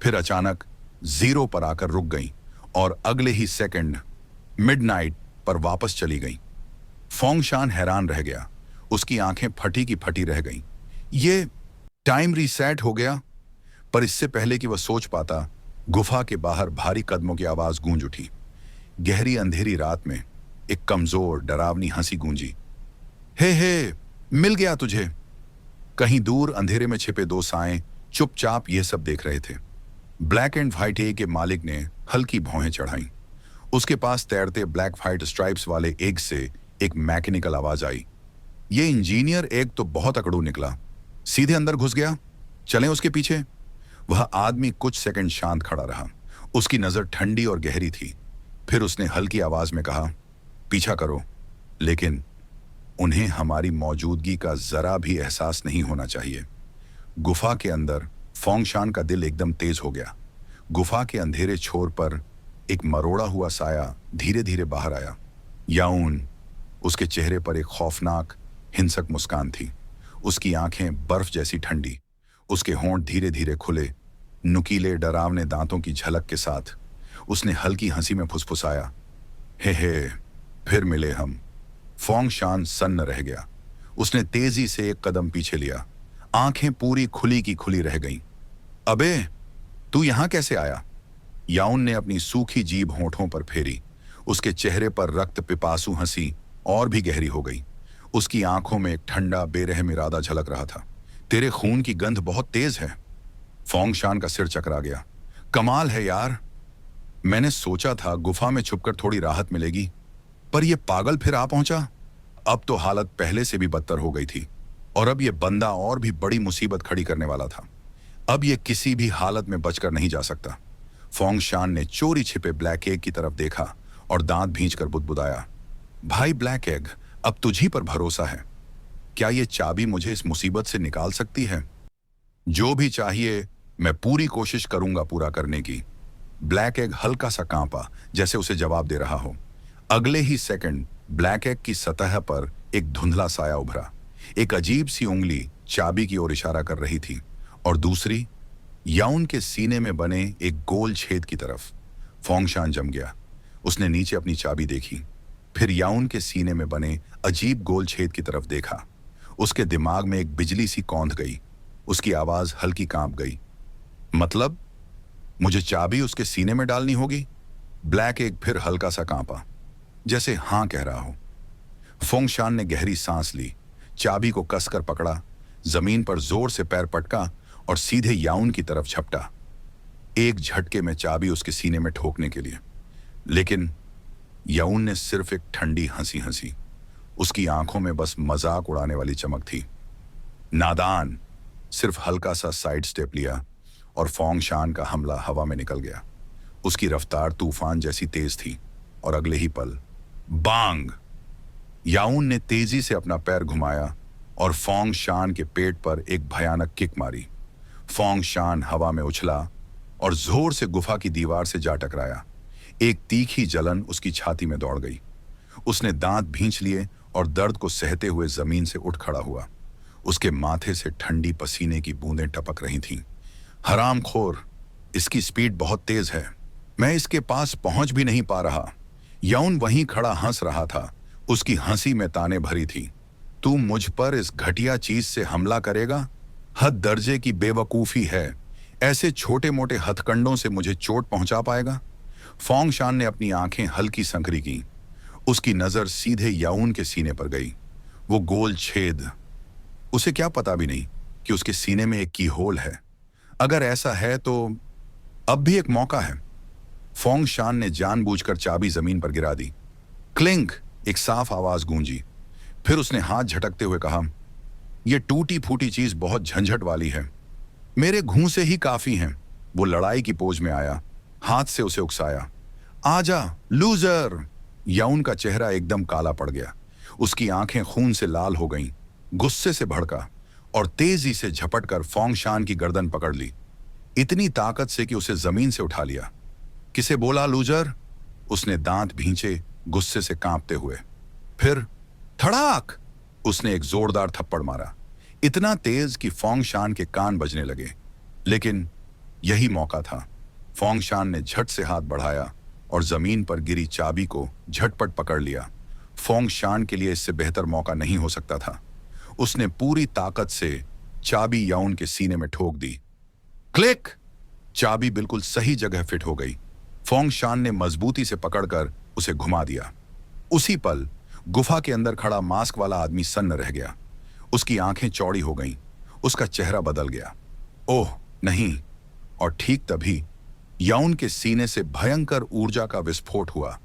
फिर अचानक 0 पर आकर रुक गईं और अगले ही सेकंड मिडनाइट पर वापस चली गईं। फोंगशान हैरान रह गया। उसकी आंखें फटी की फटी रह गईं। ये टाइम रीसेट हो गया। पर इससे पहले कि वह सोच पाता, गुफा के बाहर भारी कदमों की आवाज गूंज उठी। गहरी अंधेरी रात में एक कमजोर डरावनी हंसी गूंजी। हे, मिल गया तुझे। कहीं दूर अंधेरे में छिपे 2 साएं चुपचाप यह सब देख रहे थे। ब्लैक एंड व्हाइट एग के मालिक ने हल्की भौहें चढ़ाई। उसके पास तैरते ब्लैक व्हाइट स्ट्राइप्स वाले एग से एक मैकेनिकल आवाज आई। ये इंजीनियर एग तो बहुत अकड़ू निकला, सीधे अंदर घुस गया। चलें उसके पीछे। वह आदमी कुछ सेकंड शांत खड़ा रहा। उसकी नजर ठंडी और गहरी थी। फिर उसने हल्की आवाज में कहा, पीछा करो, लेकिन उन्हें हमारी मौजूदगी का जरा भी एहसास नहीं होना चाहिए। गुफा के अंदर फोंगशान का दिल एकदम तेज हो गया। गुफा के अंधेरे छोर पर एक मरोड़ा हुआ साया धीरे धीरे बाहर आया। याऊन, उसके चेहरे पर एक खौफनाक हिंसक मुस्कान थी। उसकी आंखें बर्फ जैसी ठंडी, उसके होंठ धीरे धीरे खुले, नुकीले डरावने दांतों की झलक के साथ। उसने हल्की हंसी में फुसफुसाया, हे, फिर मिले हम। फोंगशान सन्न रह गया। उसने तेजी से एक कदम पीछे लिया। आंखें पूरी खुली की खुली रह गईं। अबे, तू यहां कैसे आया? याउन ने अपनी सूखी जीभ होंठों पर फेरी। उसके चेहरे पर रक्त पिपासु हंसी और भी गहरी हो गई। उसकी आंखों में एक ठंडा बेरहम इरादा झलक रहा था। तेरे खून की गंध बहुत तेज है। फोंगशान का सिर चकरा गया। कमाल है यार, मैंने सोचा था गुफा में छुपकर थोड़ी राहत मिलेगी, पर यह पागल फिर आ पहुंचा। अब तो हालत पहले से भी बदतर हो गई थी, और अब यह बंदा और भी बड़ी मुसीबत खड़ी करने वाला था। अब यह किसी भी हालत में बचकर नहीं जा सकता। फोंगशान ने चोरी छिपे ब्लैक एग की तरफ देखा और दांत भींचकर बुदबुदाया, भाई ब्लैक एग, अब तुझी पर भरोसा है। क्या ये चाबी मुझे इस मुसीबत से निकाल सकती है? जो भी चाहिए, मैं पूरी कोशिश करूंगा पूरा करने की। ब्लैक एग हल्का सा कांपा, जैसे उसे जवाब दे रहा हो। अगले ही सेकंड ब्लैक एग की सतह पर एक धुंधला साया उभरा। एक अजीब सी उंगली चाबी की ओर इशारा कर रही थी, और दूसरी याउन के सीने में बने एक गोल छेद की तरफ। फोंगशान जम गया। उसने नीचे अपनी चाबी देखी, फिर याउन के सीने में बने अजीब गोल छेद की तरफ देखा। उसके दिमाग में एक बिजली सी कौंध गई। उसकी आवाज हल्की कांप गई। मतलब मुझे चाबी उसके सीने में डालनी होगी? ब्लैक एग फिर हल्का सा कांपा, जैसे हां कह रहा हो। फोंगशान ने गहरी सांस ली, चाबी को कसकर पकड़ा, जमीन पर जोर से पैर पटका और सीधे याउन की तरफ झपटा, एक झटके में चाबी उसके सीने में ठोकने के लिए। लेकिन याउन ने सिर्फ एक ठंडी हंसी हंसी। उसकी आंखों में बस मजाक उड़ाने वाली चमक थी। नादान! सिर्फ हल्का सा साइड स्टेप लिया और फोंगशान का हमला हवा में निकल गया। उसकी रफ्तार तूफान जैसी तेज थी, और अगले ही पल बांग! याउन ने तेजी से अपना पैर घुमाया और फोंगशान के पेट पर एक भयानक किक मारी। फोंगशान हवा में उछला और जोर से गुफा की दीवार से जा टकराया। एक तीखी जलन उसकी छाती में दौड़ गई। उसने दांत भींच लिए और दर्द को सहते हुए जमीन से उठ खड़ा हुआ। उसके माथे से ठंडी पसीने की बूंदें टपक रही थीं। हरामखोर! इसकी स्पीड बहुत तेज है। मैं इसके पास पहुंच भी नहीं पा रहा। याउन वहीं खड़ा हंस रहा था। उसकी हंसी में ताने भरी थी। तू मुझ पर इस घटिया चीज से हमला करेगा? हद दर्जे की बेवकूफी है। ऐसे छोटे मोटे हथकंडों से मुझे चोट पहुंचा पाएगा? फोंगशान ने अपनी आंखें हल्की संकरी की। उसकी नजर सीधे याउन के सीने पर गई। वो गोल छेद, उसे क्या पता भी नहीं कि उसके सीने में एक की होल है। अगर ऐसा है तो अब भी एक मौका है। फोंगशान ने जानबूझकर चाबी जमीन पर गिरा दी। क्लिंक! एक साफ आवाज गूंजी। फिर उसने हाथ झटकते हुए कहा, यह टूटी फूटी चीज बहुत झंझट वाली है। मेरे घूंसे ही काफी हैं। वो लड़ाई की पोज में आया, हाथ से उसे उकसाया। आजा लूजर! याउन का चेहरा एकदम काला पड़ गया। उसकी आंखें खून से लाल हो गईं। गुस्से से भड़का और तेजी से झपटकर फोंगशान की गर्दन पकड़ ली, इतनी ताकत से कि उसे जमीन से उठा लिया। किसे बोला लूजर? उसने दांत भींचे, गुस्से से कांपते हुए। फिर धड़ाक! उसने एक जोरदार थप्पड़ मारा, इतना तेज कि फोंगशान के कान बजने लगे। लेकिन यही मौका था। फोंगशान ने झट से हाथ बढ़ाया और जमीन पर गिरी चाबी को झटपट पकड़ लिया। फोंगशान के लिए इससे बेहतर मौका नहीं हो सकता था। उसने पूरी ताकत से चाबी याउन के सीने में ठोक दी। क्लिक! चाबी बिल्कुल सही जगह फिट हो गई। फोंगशान ने मजबूती से पकड़कर उसे घुमा दिया। उसी पल गुफा के अंदर खड़ा मास्क वाला आदमी सन्न रह गया। उसकी आंखें चौड़ी हो गईं। उसका चेहरा बदल गया। ओह नहीं! और ठीक तभी याउन के सीने से भयंकर ऊर्जा का विस्फोट हुआ।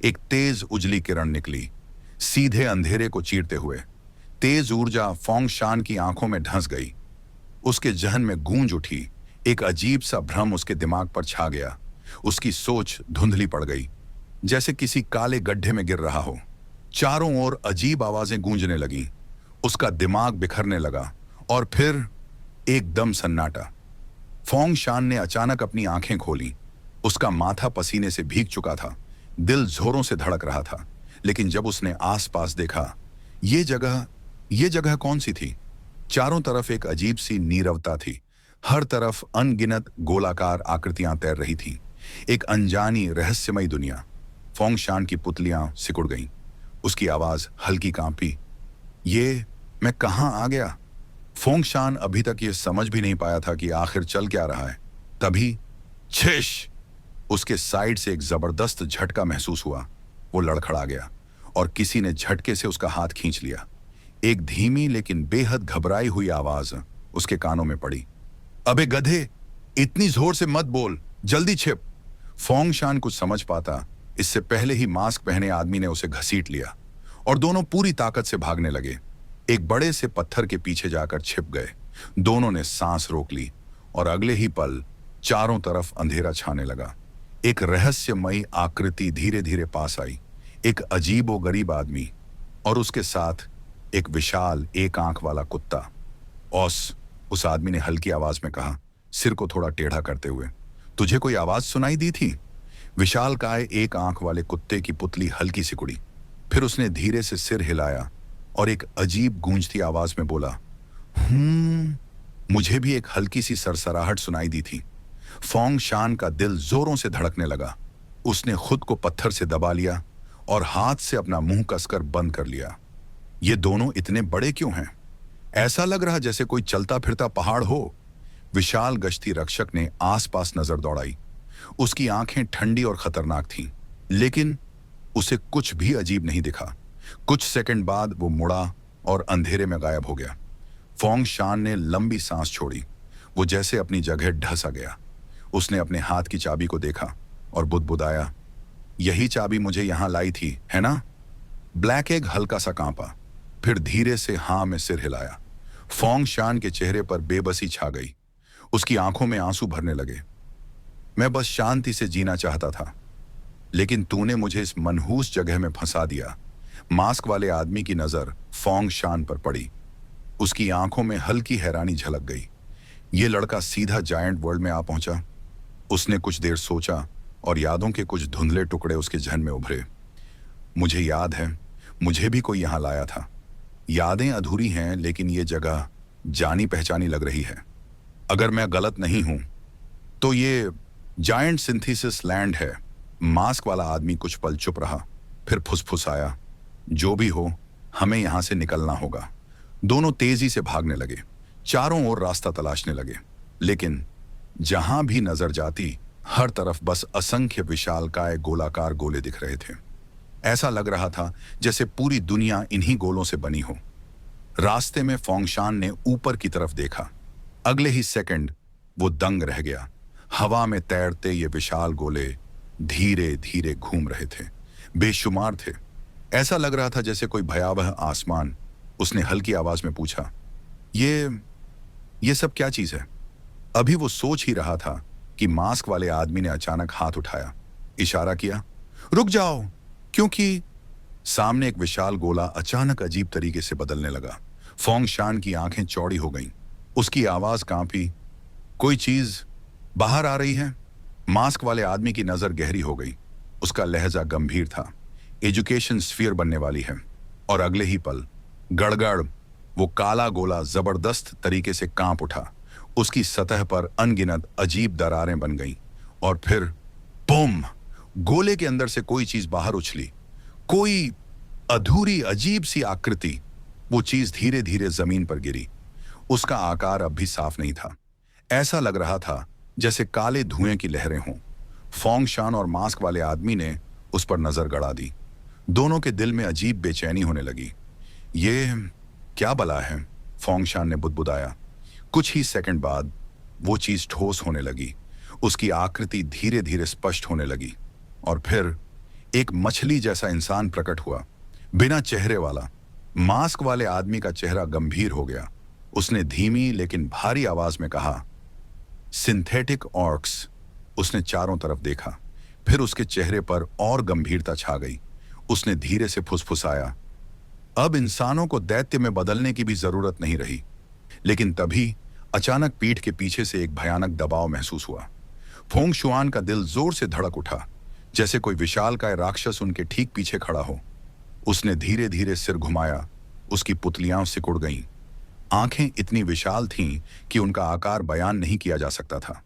एक तेज उजली किरण निकली, सीधे अंधेरे को चीरते हुए। तेज ऊर्जा फोंगशान की आंखों में धंस गई। उसके जहन में गूंज उठी। एक अजीब सा भ्रम उसके दिमाग पर छा गया। उसकी सोच धुंधली पड़ गई, जैसे किसी काले गड्ढे में गिर रहा हो। चारों ओर अजीब आवाजें गूंजने लगीं। उसका दिमाग बिखरने लगा और फिर एकदम सन्नाटा। फोंगशान ने अचानक अपनी आंखें खोली। उसका माथा पसीने से भीग चुका था, दिल जोरों से धड़क रहा था। लेकिन जब उसने आसपास देखा, ये जगह कौन सी थी? चारों तरफ एक अजीब सी नीरवता थी। हर तरफ अनगिनत गोलाकार आकृतियां तैर रही थीं। एक अनजानी रहस्यमयी दुनिया। फोंगशान की पुतलियां सिकुड़ गईं। उसकी आवाज हल्की कांपी। ये मैं कहां आ गया? फोंगशान अभी तक ये समझ भी नहीं पाया था कि आखिर चल क्या रहा है। तभी छिश! उसके साइड से एक जबरदस्त झटका महसूस हुआ। वो लड़खड़ा गया और किसी ने झटके से उसका हाथ खींच लिया। एक धीमी लेकिन बेहद घबराई हुई आवाज उसके कानों में पड़ी। अबे गधे, इतनी जोर से मत बोल, जल्दी छिप! फोंगशान कुछ समझ पाता इससे पहले ही मास्क पहने आदमी ने उसे घसीट लिया और दोनों पूरी ताकत से भागने लगे। एक बड़े से पत्थर के पीछे जाकर छिप गए। दोनों ने सांस रोक ली और अगले ही पल चारों तरफ अंधेरा छाने लगा। एक रहस्यमयी आकृति धीरे धीरे पास आई, एक अजीबोगरीब आदमी, और उसके साथ एक विशाल एक आंख वाला कुत्ता। ऑस, उस आदमी ने हल्की आवाज में कहा, सिर को थोड़ा टेढ़ा करते हुए। तुझे कोई आवाज सुनाई दी थी? विशालकाय एक आंख वाले कुत्ते की पुतली हल्की सी कुड़ी। फिर उसने धीरे से सिर हिलाया और एक अजीब गूंजती आवाज में बोला, मुझे भी एक हल्की सी सरसराहट सुनाई दी थी। फोंग शान का दिल जोरों से धड़कने लगा। उसने खुद को पत्थर से दबा लिया और हाथ से अपना मुंह कसकर बंद कर लिया। ये दोनों इतने बड़े क्यों हैं? ऐसा लग रहा जैसे कोई चलता फिरता पहाड़ हो। विशाल गश्ती रक्षक ने आसपास नजर दौड़ाई। उसकी आंखें ठंडी और खतरनाक थीं, लेकिन उसे कुछ भी अजीब नहीं दिखा। कुछ सेकंड बाद वो मुड़ा और अंधेरे में गायब हो गया। फोंग शान ने लंबी सांस छोड़ी। वो जैसे अपनी जगह ढसा गया। उसने अपने हाथ की चाबी को देखा और बुदबुदाया, यही चाबी मुझे यहां लाई थी, है ना? ब्लैक एग हल्का सा कांपा, फिर धीरे से हाँ में सिर हिलाया। फोंग शान के चेहरे पर बेबसी छा गई। उसकी आंखों में आंसू भरने लगे। मैं बस शांति से जीना चाहता था, लेकिन तूने मुझे इस मनहूस जगह में फंसा दिया। मास्क वाले आदमी की नजर फोंग शान पर पड़ी। उसकी आंखों में हल्की हैरानी झलक गई। ये लड़का सीधा जायंट वर्ल्ड में आ पहुंचा। उसने कुछ देर सोचा और यादों के कुछ धुंधले टुकड़े उसके जहन में उभरे। मुझे याद है, मुझे भी कोई यहां लाया था। यादें अधूरी हैं, लेकिन ये जगह जानी पहचानी लग रही है। अगर मैं गलत नहीं हूं तो ये जायंट सिंथेसिस लैंड है। मास्क वाला आदमी कुछ पल चुप रहा, फिर फुसफुसाया, जो भी हो, हमें यहां से निकलना होगा। दोनों तेजी से भागने लगे, चारों ओर रास्ता तलाशने लगे, लेकिन जहां भी नजर जाती हर तरफ बस असंख्य विशालकाय गोलाकार गोले दिख रहे थे। ऐसा लग रहा था जैसे पूरी दुनिया इन्हीं गोलों से बनी हो। रास्ते में फोंगशान ने ऊपर की तरफ देखा। अगले ही सेकंड वो दंग रह गया। हवा में तैरते ये विशाल गोले धीरे धीरे घूम रहे थे, बेशुमार थे। ऐसा लग रहा था जैसे कोई भयावह आसमान। उसने हल्की आवाज में पूछा, ये सब क्या चीज है? अभी वो सोच ही रहा था कि मास्क वाले आदमी ने अचानक हाथ उठाया, इशारा किया, रुक जाओ, क्योंकि सामने एक विशाल गोला अचानक अजीब तरीके से बदलने लगा। फोंग शान की आंखें चौड़ी हो गईं। उसकी आवाज कांपी, कोई चीज बाहर आ रही है। मास्क वाले आदमी की नजर गहरी हो गई। उसका लहजा गंभीर था, एजुकेशन स्फीयर बनने वाली है। और अगले ही पल गड़गड़ वो काला गोला जबरदस्त तरीके से कांप उठा। उसकी सतह पर अनगिनत अजीब दरारें बन गईं और फिर बूम, गोले के अंदर से कोई चीज बाहर उछली, कोई अधूरी अजीब सी आकृति। वो चीज धीरे धीरे जमीन पर गिरी। उसका आकार अब भी साफ नहीं था। ऐसा लग रहा था जैसे काले धुएं की लहरें हों। फोंग शान और मास्क वाले आदमी ने उस पर नजर गड़ा दी। दोनों के दिल में अजीब बेचैनी होने लगी। ये क्या बला है? फोंग शान ने बुदबुदाया। कुछ ही सेकंड बाद वो चीज ठोस होने लगी। उसकी आकृति धीरे धीरे स्पष्ट होने लगी और फिर एक मछली जैसा इंसान प्रकट हुआ, बिना चेहरे वाला। मास्क वाले आदमी का चेहरा गंभीर हो गया। उसने धीमी लेकिन भारी आवाज में कहा, सिंथेटिक ऑर्क्स। उसने चारों तरफ देखा, फिर उसके चेहरे पर और गंभीरता छा गई। उसने धीरे से फुसफुसाया, अब इंसानों को दैत्य में बदलने की भी जरूरत नहीं रही। लेकिन तभी अचानक पीठ के पीछे से एक भयानक दबाव महसूस हुआ। फोंग शुआन का दिल जोर से धड़क उठा, जैसे कोई विशालकाय राक्षस उनके ठीक पीछे खड़ा हो। उसने धीरे धीरे सिर घुमाया। उसकी पुतलियां सिकुड़ गईं। आंखें इतनी विशाल थीं कि उनका आकार बयान नहीं किया जा सकता था।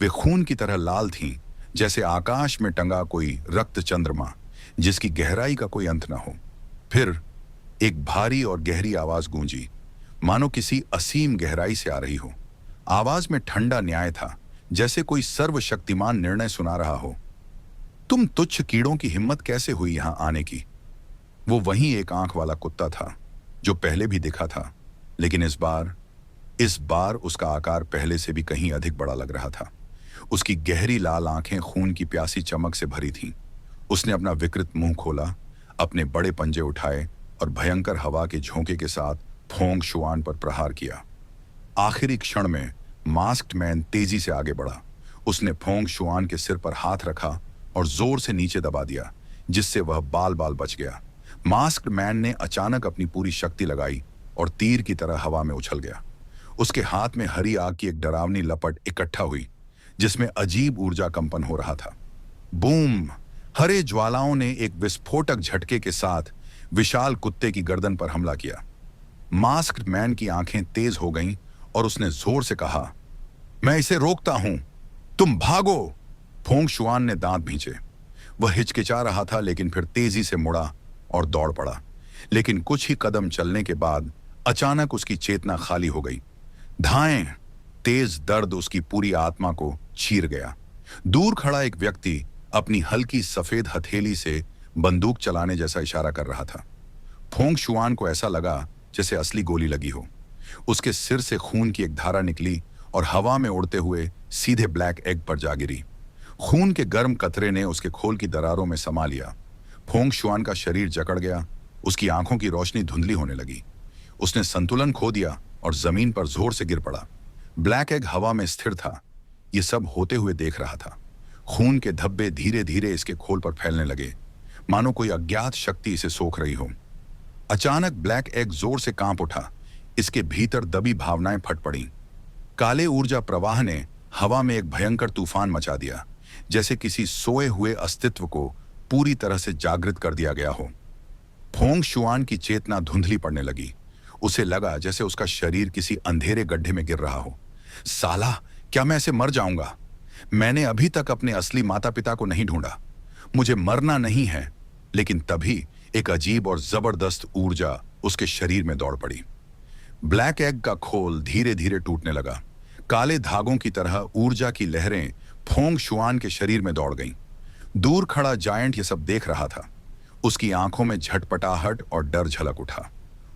वे खून की तरह लाल थीं, जैसे आकाश में टंगा कोई रक्त चंद्रमा जिसकी गहराई का कोई अंत न हो। फिर एक भारी और गहरी आवाज गूंजी, मानो किसी असीम गहराई से आ रही हो। आवाज में ठंडा न्याय था, जैसे कोई सर्वशक्तिमान निर्णय सुना रहा हो। तुम तुच्छ कीड़ों की हिम्मत कैसे हुई यहां आने की? वो वही एक आंख वाला कुत्ता था जो पहले भी दिखा था, लेकिन इस बार उसका आकार पहले से भी कहीं अधिक बड़ा लग रहा था। उसकी गहरी लाल आंखें खून की प्यासी चमक से भरी थीं। उसने अपना विकृत मुंह खोला, अपने बड़े पंजे उठाए और भयंकर हवा के झोंके के साथ फोंग शुआन पर प्रहार किया। आखिरी क्षण में मास्क्ड मैन तेजी से आगे बढ़ा। उसने फोंग शुआन के सिर पर हाथ रखा और जोर से नीचे दबा दिया, जिससे वह बाल बाल बच गया। मास्क्ड मैन ने अचानक अपनी पूरी शक्ति लगाई और तीर की तरह हवा में उछल गया। उसके हाथ में हरी आग की एक डरावनी लपट इकट्ठा हुई, जिसमें अजीब ऊर्जा कंपन हो रहा था। बूम! हरे ज्वालाओं ने एक विस्फोटक झटके के साथ विशाल कुत्ते की गर्दन पर हमला किया। मास्क्ड मैन की आंखें तेज हो गईं और उसने जोर से कहा, मैं इसे रोकता हूं, तुम भागो। फोंग शुआन ने दांत भींचे। वह हिचकिचा रहा था, लेकिन फिर तेजी से मुड़ा और दौड़ पड़ा। लेकिन कुछ ही कदम चलने के बाद अचानक उसकी चेतना खाली हो गई। धाएं! तेज दर्द उसकी पूरी आत्मा को चीर गया। दूर खड़ा एक व्यक्ति अपनी हल्की सफेद हथेली से बंदूक चलाने जैसा इशारा कर रहा था। फोंग शुआन को ऐसा लगा जैसे असली गोली लगी हो। उसके सिर से खून की एक धारा निकली और हवा में उड़ते हुए सीधे ब्लैक एग पर जा गिरी। खून के गर्म कतरे ने उसके खोल की दरारों में समा लिया। फोंग शुआन का शरीर जकड़ गया, उसकी आंखों की रोशनी धुंधली होने लगी। उसने संतुलन खो दिया और जमीन पर जोर से गिर पड़ा। ब्लैक एग हवा में स्थिर था, ये सब होते हुए देख रहा था। खून के धब्बे धीरे धीरे इसके खोल पर फैलने लगे, मानो कोई अज्ञात शक्ति इसे सोख रही हो। अचानक ब्लैक एग जोर से कांप उठा, इसके भीतर दबी भावनाएं फट पड़ी। काले ऊर्जा प्रवाह ने हवा में एक भयंकर तूफान मचा दिया, जैसे किसी सोए हुए अस्तित्व को पूरी तरह से जागृत कर दिया गया हो। फोंग शुआन की चेतना धुंधली पड़ने लगी। उसे लगा जैसे उसका शरीर किसी अंधेरे गड्ढे में गिर रहा हो। साला, क्या मैं ऐसे मर जाऊंगा? मैंने अभी तक अपने असली माता पिता को नहीं ढूंढा। मुझे मरना नहीं है। लेकिन तभी एक अजीब और जबरदस्त ऊर्जा उसके शरीर में दौड़ पड़ी। ब्लैक एग का खोल धीरे धीरे टूटने लगा। काले धागों की तरह ऊर्जा की लहरें फोंग शुआन के शरीर में दौड़ गईं। दूर खड़ा जायंट ये सब देख रहा था। उसकी आंखों में झटपटाहट और डर झलक उठा।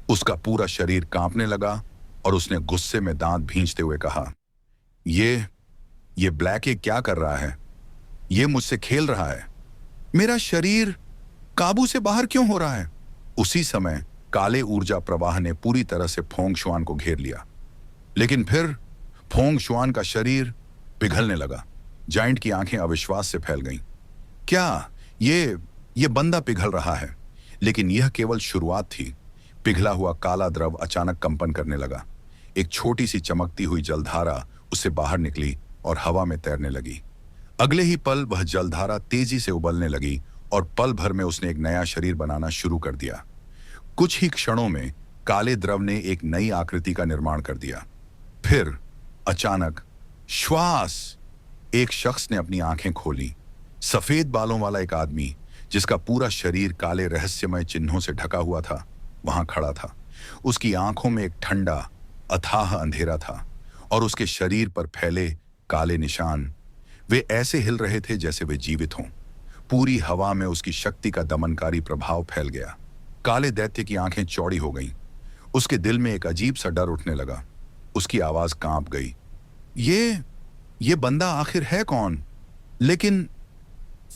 उसका पूरा शरीर कांपने लगा और उसने गुस्से में दांत भींचते हुए कहा, ये ब्लैक एग क्या कर रहा है? ये मुझसे खेल रहा है। मेरा शरीर काबू से बाहर क्यों हो रहा है? उसी समय काले ऊर्जा प्रवाह ने पूरी तरह से फोंग शुआन को घेर लिया। लेकिन फिर फोंग शुआन का शरीर पिघलने लगा। जायंट की आंखें अविश्वास से फैल गईं। क्या ये बंदा पिघल रहा है? लेकिन यह केवल शुरुआत थी। पिघला हुआ काला द्रव अचानक कंपन करने लगा। एक छोटी सी चमकती हुई जलधारा उससे बाहर निकली और हवा में तैरने लगी। अगले ही पल वह जलधारा तेजी से उबलने लगी और पल भर में उसने एक नया शरीर बनाना शुरू कर दिया। कुछ ही क्षणों में काले द्रव ने एक नई आकृति का निर्माण कर दिया। फिर अचानक श्वास! एक शख्स ने अपनी आंखें खोली। सफेद बालों वाला एक आदमी, जिसका पूरा शरीर काले रहस्यमय चिन्हों से ढका हुआ था, वहां खड़ा था। उसकी आंखों में एक ठंडा अथाह अंधेरा था और उसके शरीर पर फैले काले निशान, वे ऐसे हिल रहे थे जैसे वे जीवित हों। पूरी हवा में उसकी शक्ति का दमनकारी प्रभाव फैल गया। काले दैत्य की आंखें चौड़ी हो गईं। उसके दिल में एक अजीब सा डर उठने लगा। उसकी आवाज कांप गई। ये बंदा आखिर है कौन? लेकिन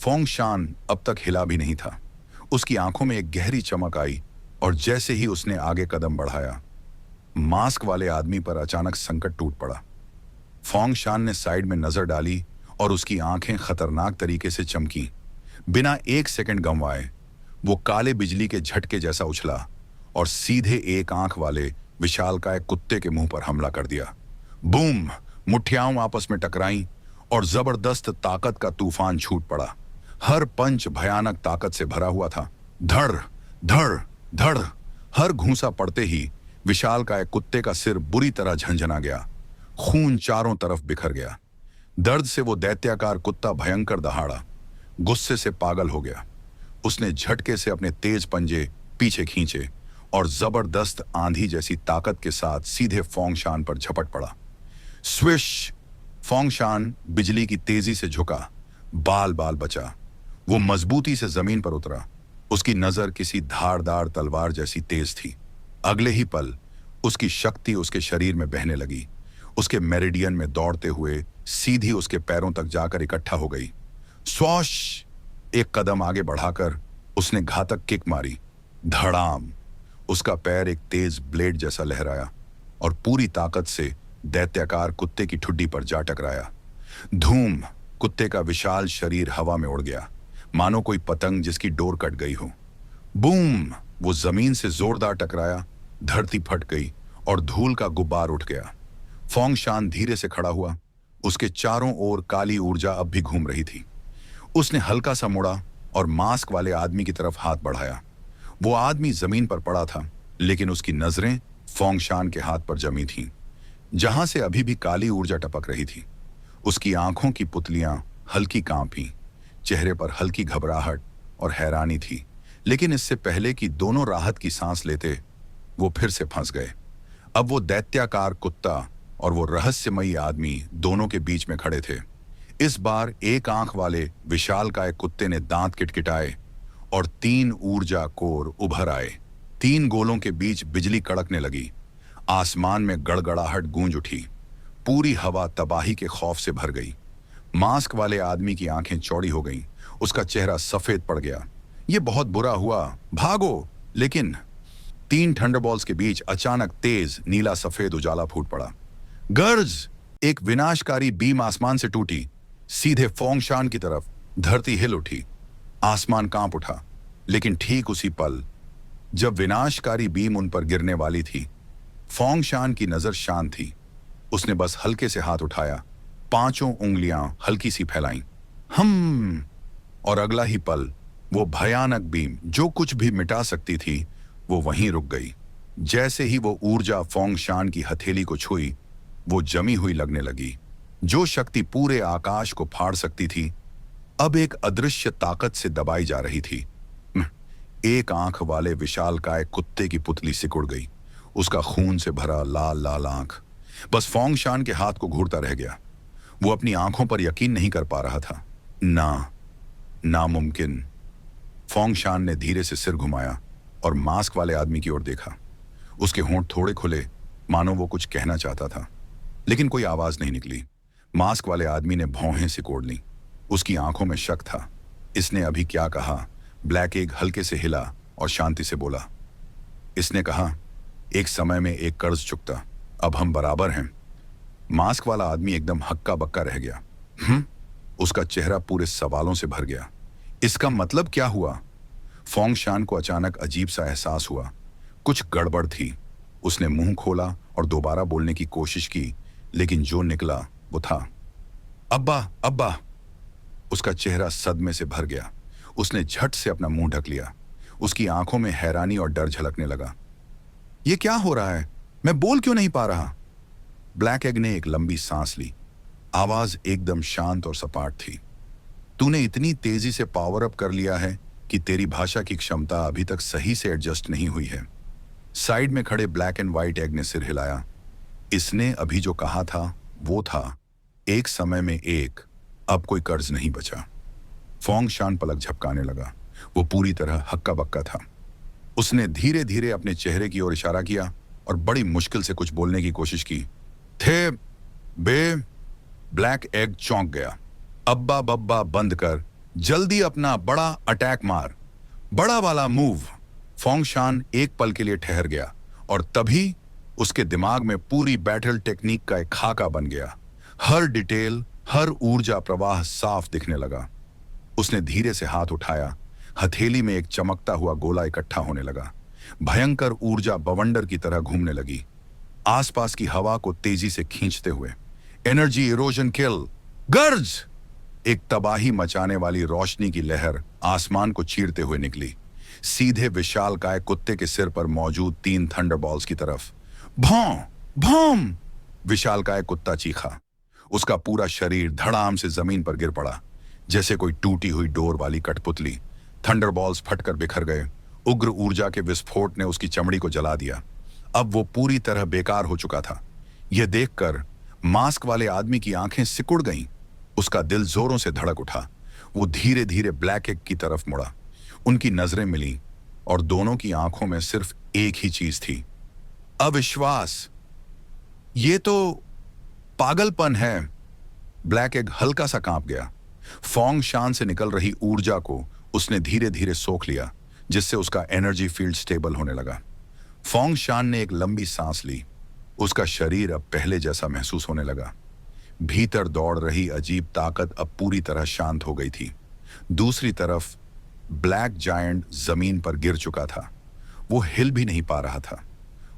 फोंग शान अब तक हिला भी नहीं था। उसकी आंखों में एक गहरी चमक आई और जैसे ही उसने आगे कदम बढ़ाया, मास्क वाले आदमी पर अचानक संकट टूट पड़ा। फोंग शान ने साइड में नजर डाली और उसकी आंखें खतरनाक तरीके से चमकी। बिना एक सेकंड गंवाए वो काले बिजली के झटके जैसा उछला और सीधे एक आंख वाले विशालकाय कुत्ते के मुंह पर हमला कर दिया। बूम! मुठ्ठियां आपस में टकराईं और जबरदस्त ताकत का तूफान छूट पड़ा। हर पंच भयानक ताकत से भरा हुआ था। धड़ धड़ धड़! हर घूंसा पड़ते ही विशालकाय कुत्ते का सिर बुरी तरह झंझना गया। खून चारों तरफ बिखर गया। दर्द से वो दैत्याकार कुत्ता भयंकर दहाड़ा। गुस्से से पागल हो गया। उसने झटके से अपने तेज पंजे पीछे खींचे और जबरदस्त आंधी जैसी ताकत के साथ सीधे फोंग शान पर झपट पड़ा। स्विश! फोंग शान बिजली की तेजी से झुका, बाल बाल बचा। वो मजबूती से जमीन पर उतरा। उसकी नजर किसी धारदार तलवार जैसी तेज थी। अगले ही पल उसकी शक्ति उसके शरीर में बहने लगी। उसके मेरिडियन में दौड़ते हुए सीधी उसके पैरों तक जाकर इकट्ठा हो गई। स्वॉश! एक कदम आगे बढ़ाकर उसने घातक किक मारी। धड़ाम! उसका पैर एक तेज ब्लेड जैसा लहराया और पूरी ताकत से दैत्याकार कुत्ते की ठुड्डी पर जा टकराया। धूम! कुत्ते का विशाल शरीर हवा में उड़ गया, मानो कोई पतंग जिसकी डोर कट गई हो। बूम! वो जमीन से जोरदार टकराया, धरती फट गई और धूल का गुब्बार उठ गया। फोंगशान धीरे से खड़ा हुआ। उसके चारों ओर काली ऊर्जा अब भी घूम रही थी। उसने हल्का सा मुड़ा और मास्क वाले आदमी की तरफ हाथ बढ़ाया। वो आदमी जमीन पर पड़ा था, लेकिन उसकी नजरें फोंगशान के हाथ पर जमी थीं, जहां से अभी भी काली ऊर्जा टपक रही थी। उसकी आंखों की पुतलियां हल्की कांपी, चेहरे पर हल्की घबराहट और हैरानी थी। लेकिन इससे पहले कि दोनों राहत की सांस लेते, वो फिर से फंस गए। अब वो दैत्याकार कुत्ता और वो रहस्यमयी आदमी दोनों के बीच में खड़े थे। इस बार एक आंख वाले विशालकाय कुत्ते ने दांत किटकिटाए और 3 ऊर्जा कोर उभर आए। 3 गोलों के बीच बिजली कड़कने लगी। आसमान में गड़गड़ाहट गूंज उठी। पूरी हवा तबाही के खौफ से भर गई। मास्क वाले आदमी की आंखें चौड़ी हो गईं। उसका चेहरा सफेद पड़ गया। ये बहुत बुरा हुआ, भागो! लेकिन 3 थंडरबॉल्स के बीच अचानक तेज नीला सफेद उजाला फूट पड़ा। गर्ज! एक विनाशकारी बीम आसमान से टूटी, सीधे फोंगशान की तरफ। धरती हिल उठी, आसमान कांप उठा। लेकिन ठीक उसी पल, जब विनाशकारी बीम उन पर गिरने वाली थी, फोंगशान की नजर शांत थी। उसने बस हल्के से हाथ उठाया, 5 उंगलियां हल्की सी फैलाईं। हम! और अगला ही पल, वो भयानक बीम जो कुछ भी मिटा सकती थी, वो वहीं रुक गई। जैसे ही वो ऊर्जा फोंगशान की हथेली को छुई, वो जमी हुई लगने लगी। जो शक्ति पूरे आकाश को फाड़ सकती थी, अब एक अदृश्य ताकत से दबाई जा रही थी। एक आंख वाले विशालकाय कुत्ते की पुतली सिकुड़ गई। उसका खून से भरा लाल लाल आंख बस फोंगशान के हाथ को घूरता रह गया। वो अपनी आंखों पर यकीन नहीं कर पा रहा था। नामुमकिन। फोंगशान ने धीरे से सिर घुमाया और मास्क वाले आदमी की ओर देखा। उसके होंठ थोड़े खुले, मानो वो कुछ कहना चाहता था, लेकिन कोई आवाज नहीं निकली। मास्क वाले आदमी ने भौहें सिकोड़ ली। उसकी आंखों में शक था। इसने अभी क्या कहा? ब्लैक एग हल्के से हिला और शांति से बोला। इसने कहा, एक समय में एक कर्ज चुकता, अब हम बराबर हैं। मास्क वाला आदमी एकदम हक्का बक्का रह गया। उसका चेहरा पूरे सवालों से भर गया। इसका मतलब क्या हुआ? फोंगशान को अचानक अजीब सा एहसास हुआ। कुछ गड़बड़ थी। उसने मुंह खोला और दोबारा बोलने की कोशिश की, लेकिन जो निकला वो था, अब्बा, अब्बा। उसका चेहरा सदमे से भर गया। उसने झट से अपना मुंह ढक लिया। उसकी आंखों में हैरानी और डर झलकने लगा। ये क्या हो रहा है? मैं बोल क्यों नहीं पा रहा? ब्लैक एग ने एक लंबी सांस ली। आवाज एकदम शांत और सपाट थी। तूने इतनी तेजी से पावर अप कर लिया है कि तेरी भाषा की क्षमता अभी तक सही से एडजस्ट नहीं हुई है। साइड में खड़े ब्लैक एंड व्हाइट एग ने सिर हिलाया। इसने अभी जो कहा था वो था, एक समय में एक, अब कोई कर्ज नहीं बचा। फोंगशान पलक झपकाने लगा। वो पूरी तरह हक्का बक्का था। उसने धीरे धीरे अपने चेहरे की ओर इशारा किया और बड़ी मुश्किल से कुछ बोलने की कोशिश की। थे बे। ब्लैक एग चौंक गया। अब्बा बब्बा बंद कर, जल्दी अपना बड़ा अटैक मार, बड़ा वाला मूव। फोंगशान एक पल के लिए ठहर गया और तभी उसके दिमाग में पूरी बैटल टेक्निक का एक खाका बन गया। हर डिटेल, हर ऊर्जा प्रवाह साफ दिखने लगा। उसने धीरे से हाथ उठाया। हथेली में एक चमकता हुआ गोला इकट्ठा होने लगा। भयंकर ऊर्जा बवंडर की तरह घूमने लगी, आसपास की हवा को तेजी से खींचते हुए। एनर्जी इरोजन किल। गर्ज! एक तबाही मचाने वाली रोशनी की लहर आसमान को चीरते हुए निकली, सीधे विशालकाय कुत्ते के सिर पर मौजूद 3 थंडरबॉल्स की तरफ। भौं! भौं! विशालकाय कुत्ता चीखा। उसका पूरा शरीर धड़ाम से जमीन पर गिर पड़ा, जैसे कोई टूटी हुई डोर वाली कठपुतली। थंडरबॉल्स फटकर बिखर गए। उग्र ऊर्जा के विस्फोट ने उसकी चमड़ी को जला दिया। अब वो पूरी तरह बेकार हो चुका था। यह देखकर मास्क वाले आदमी की आंखें सिकुड़ गईं। उसका दिल जोरों से धड़क उठा। वो धीरे धीरे ब्लैक एग की तरफ मुड़ा। उनकी नजरें मिली और दोनों की आंखों में सिर्फ एक ही चीज थी, अविश्वास। ये तो पागलपन है। ब्लैक एग हल्का सा कांप गया। फोंगशान से निकल रही ऊर्जा को उसने धीरे धीरे सोख लिया, जिससे उसका एनर्जी फील्ड स्टेबल होने लगा। फोंगशान ने एक लंबी सांस ली। उसका शरीर अब पहले जैसा महसूस होने लगा। भीतर दौड़ रही अजीब ताकत अब पूरी तरह शांत हो गई थी। दूसरी तरफ ब्लैक जायंट जमीन पर गिर चुका था। वो हिल भी नहीं पा रहा था।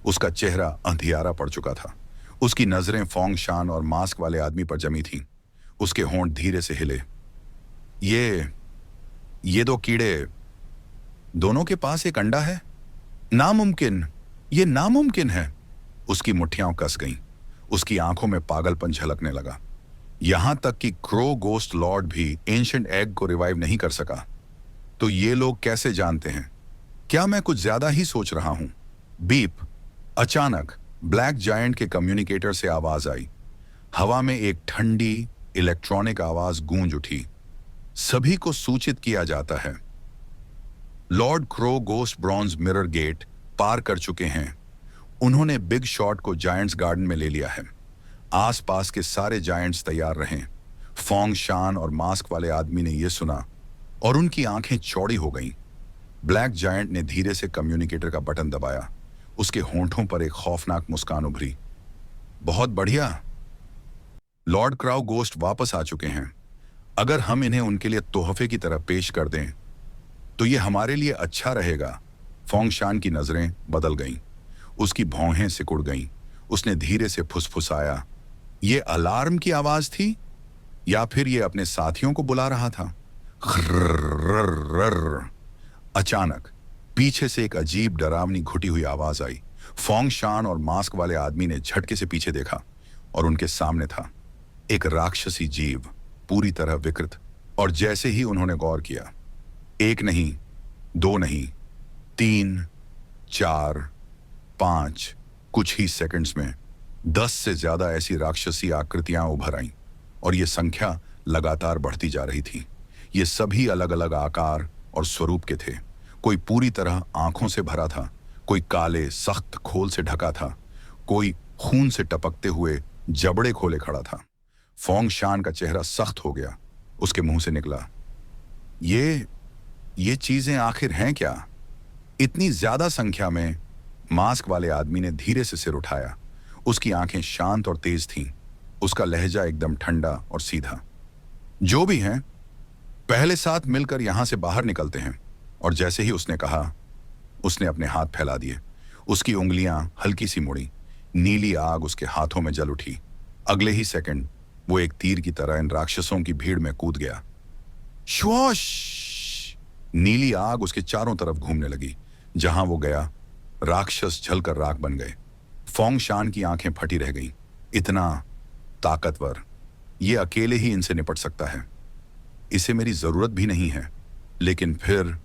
उसका चेहरा अंधियारा पड़ चुका था। उसकी नजरें फोंग शान और मास्क वाले आदमी पर जमी थीं। उसके होंठ धीरे से हिले। ये दो कीड़े, दोनों के पास एक अंडा है? नामुमकिन, ये नामुमकिन है। उसकी मुट्ठियां कस गईं। उसकी आंखों में पागलपन झलकने लगा। यहां तक कि क्रो गोस्ट लॉर्ड भी एंशिएंट एग को रिवाइव नहीं कर सका। तो ये लोग कैसे जानते हैं? क्या मैं कुछ ज्यादा ही सोच रहा हूं? बीप। अचानक ब्लैक जायंट के कम्युनिकेटर से आवाज आई। हवा में एक ठंडी इलेक्ट्रॉनिक आवाज गूंज उठी। सभी को सूचित किया जाता है, Lord Crow Ghost Bronze Mirror Gate पार कर चुके हैं। उन्होंने बिग शॉट को जायंट्स गार्डन में ले लिया है। आसपास के सारे जायंट्स तैयार रहें। फोंग शान और मास्क वाले आदमी ने यह सुना और उनकी आंखें चौड़ी हो गईं। ब्लैक जायंट ने धीरे से कम्युनिकेटर का बटन दबाया। उसके होंठों पर एक खौफनाक मुस्कान उभरी। बहुत बढ़िया, लॉर्ड क्राउ गोस्ट वापस आ चुके हैं। अगर हम इन्हें उनके लिए तोहफे की तरह पेश कर दें तो ये हमारे लिए अच्छा रहेगा। फोंग शान की नजरें बदल गईं। उसकी भौहें सिकुड़ गईं। उसने धीरे से फुसफुसाया, ये अलार्म की आवाज थी या फिर ये अपने साथियों को बुला रहा था? खर्रर्रर्रर्र। अचानक पीछे से एक अजीब डरावनी घुटी हुई आवाज आई। फोंग शान और मास्क वाले आदमी ने झटके से पीछे देखा और उनके सामने था एक राक्षसी जीव, पूरी तरह विकृत। और जैसे ही उन्होंने गौर किया, एक नहीं, दो नहीं, 3, 4, 5, कुछ ही सेकंड्स में 10 से ज्यादा ऐसी राक्षसी आकृतियां उभर आईं और ये संख्या लगातार बढ़ती जा रही थी। ये सभी अलग अलग आकार और स्वरूप के थे। कोई पूरी तरह आंखों से भरा था, कोई काले सख्त खोल से ढका था, कोई खून से टपकते हुए जबड़े खोले खड़ा था। फोंग शान का चेहरा सख्त हो गया। उसके मुंह से निकला, ये चीजें आखिर हैं क्या? इतनी ज्यादा संख्या में? मास्क वाले आदमी ने धीरे से सिर उठाया। उसकी आंखें शांत और तेज थीं। उसका लहजा एकदम ठंडा और सीधा। जो भी हैं, पहले साथ मिलकर यहां से बाहर निकलते हैं। और जैसे ही उसने कहा, उसने अपने हाथ फैला दिए। उसकी उंगलियां हल्की सी मुड़ी। नीली आग उसके हाथों में जल उठी। अगले ही सेकंड वो एक तीर की तरह इन राक्षसों की भीड़ में कूद गया। श्वोश! नीली आग उसके चारों तरफ घूमने लगी। जहां वो गया, राक्षस जलकर राख बन गए। फोंग शान की आंखें फटी रह गईं। इतना ताकतवर, ये अकेले ही इनसे निपट सकता है। इसे मेरी जरूरत भी नहीं है। लेकिन फिर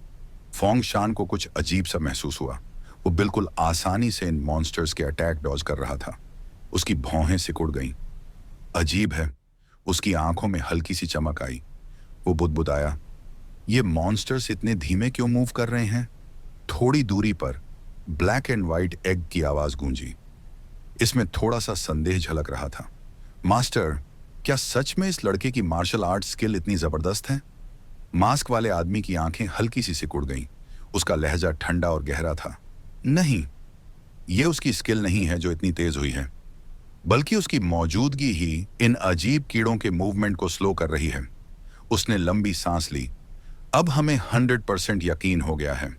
फोंग शान को कुछ अजीब सा महसूस हुआ। वो बिल्कुल आसानी से इन मॉन्स्टर्स के अटैक डॉज कर रहा था। उसकी भौहें सिकुड़ गईं। अजीब है, उसकी आंखों में हल्की सी चमक आई। वो बुदबुदाया, ये मॉन्स्टर्स इतने धीमे क्यों मूव कर रहे हैं? थोड़ी दूरी पर ब्लैक एंड व्हाइट एग की आवाज गूंजी। इसमें थोड़ा सा संदेह झलक रहा था। मास्टर, क्या सच में इस लड़के की मार्शल आर्ट स्किल इतनी जबरदस्त है? मास्क वाले आदमी की आंखें हल्की सी सिकुड़ गईं। उसका लहजा ठंडा और गहरा था। नहीं, यह उसकी स्किल नहीं है जो इतनी तेज हुई है, बल्कि उसकी मौजूदगी ही इन अजीब कीड़ों के मूवमेंट को स्लो कर रही है। उसने लंबी सांस ली। अब हमें 100% यकीन हो गया है।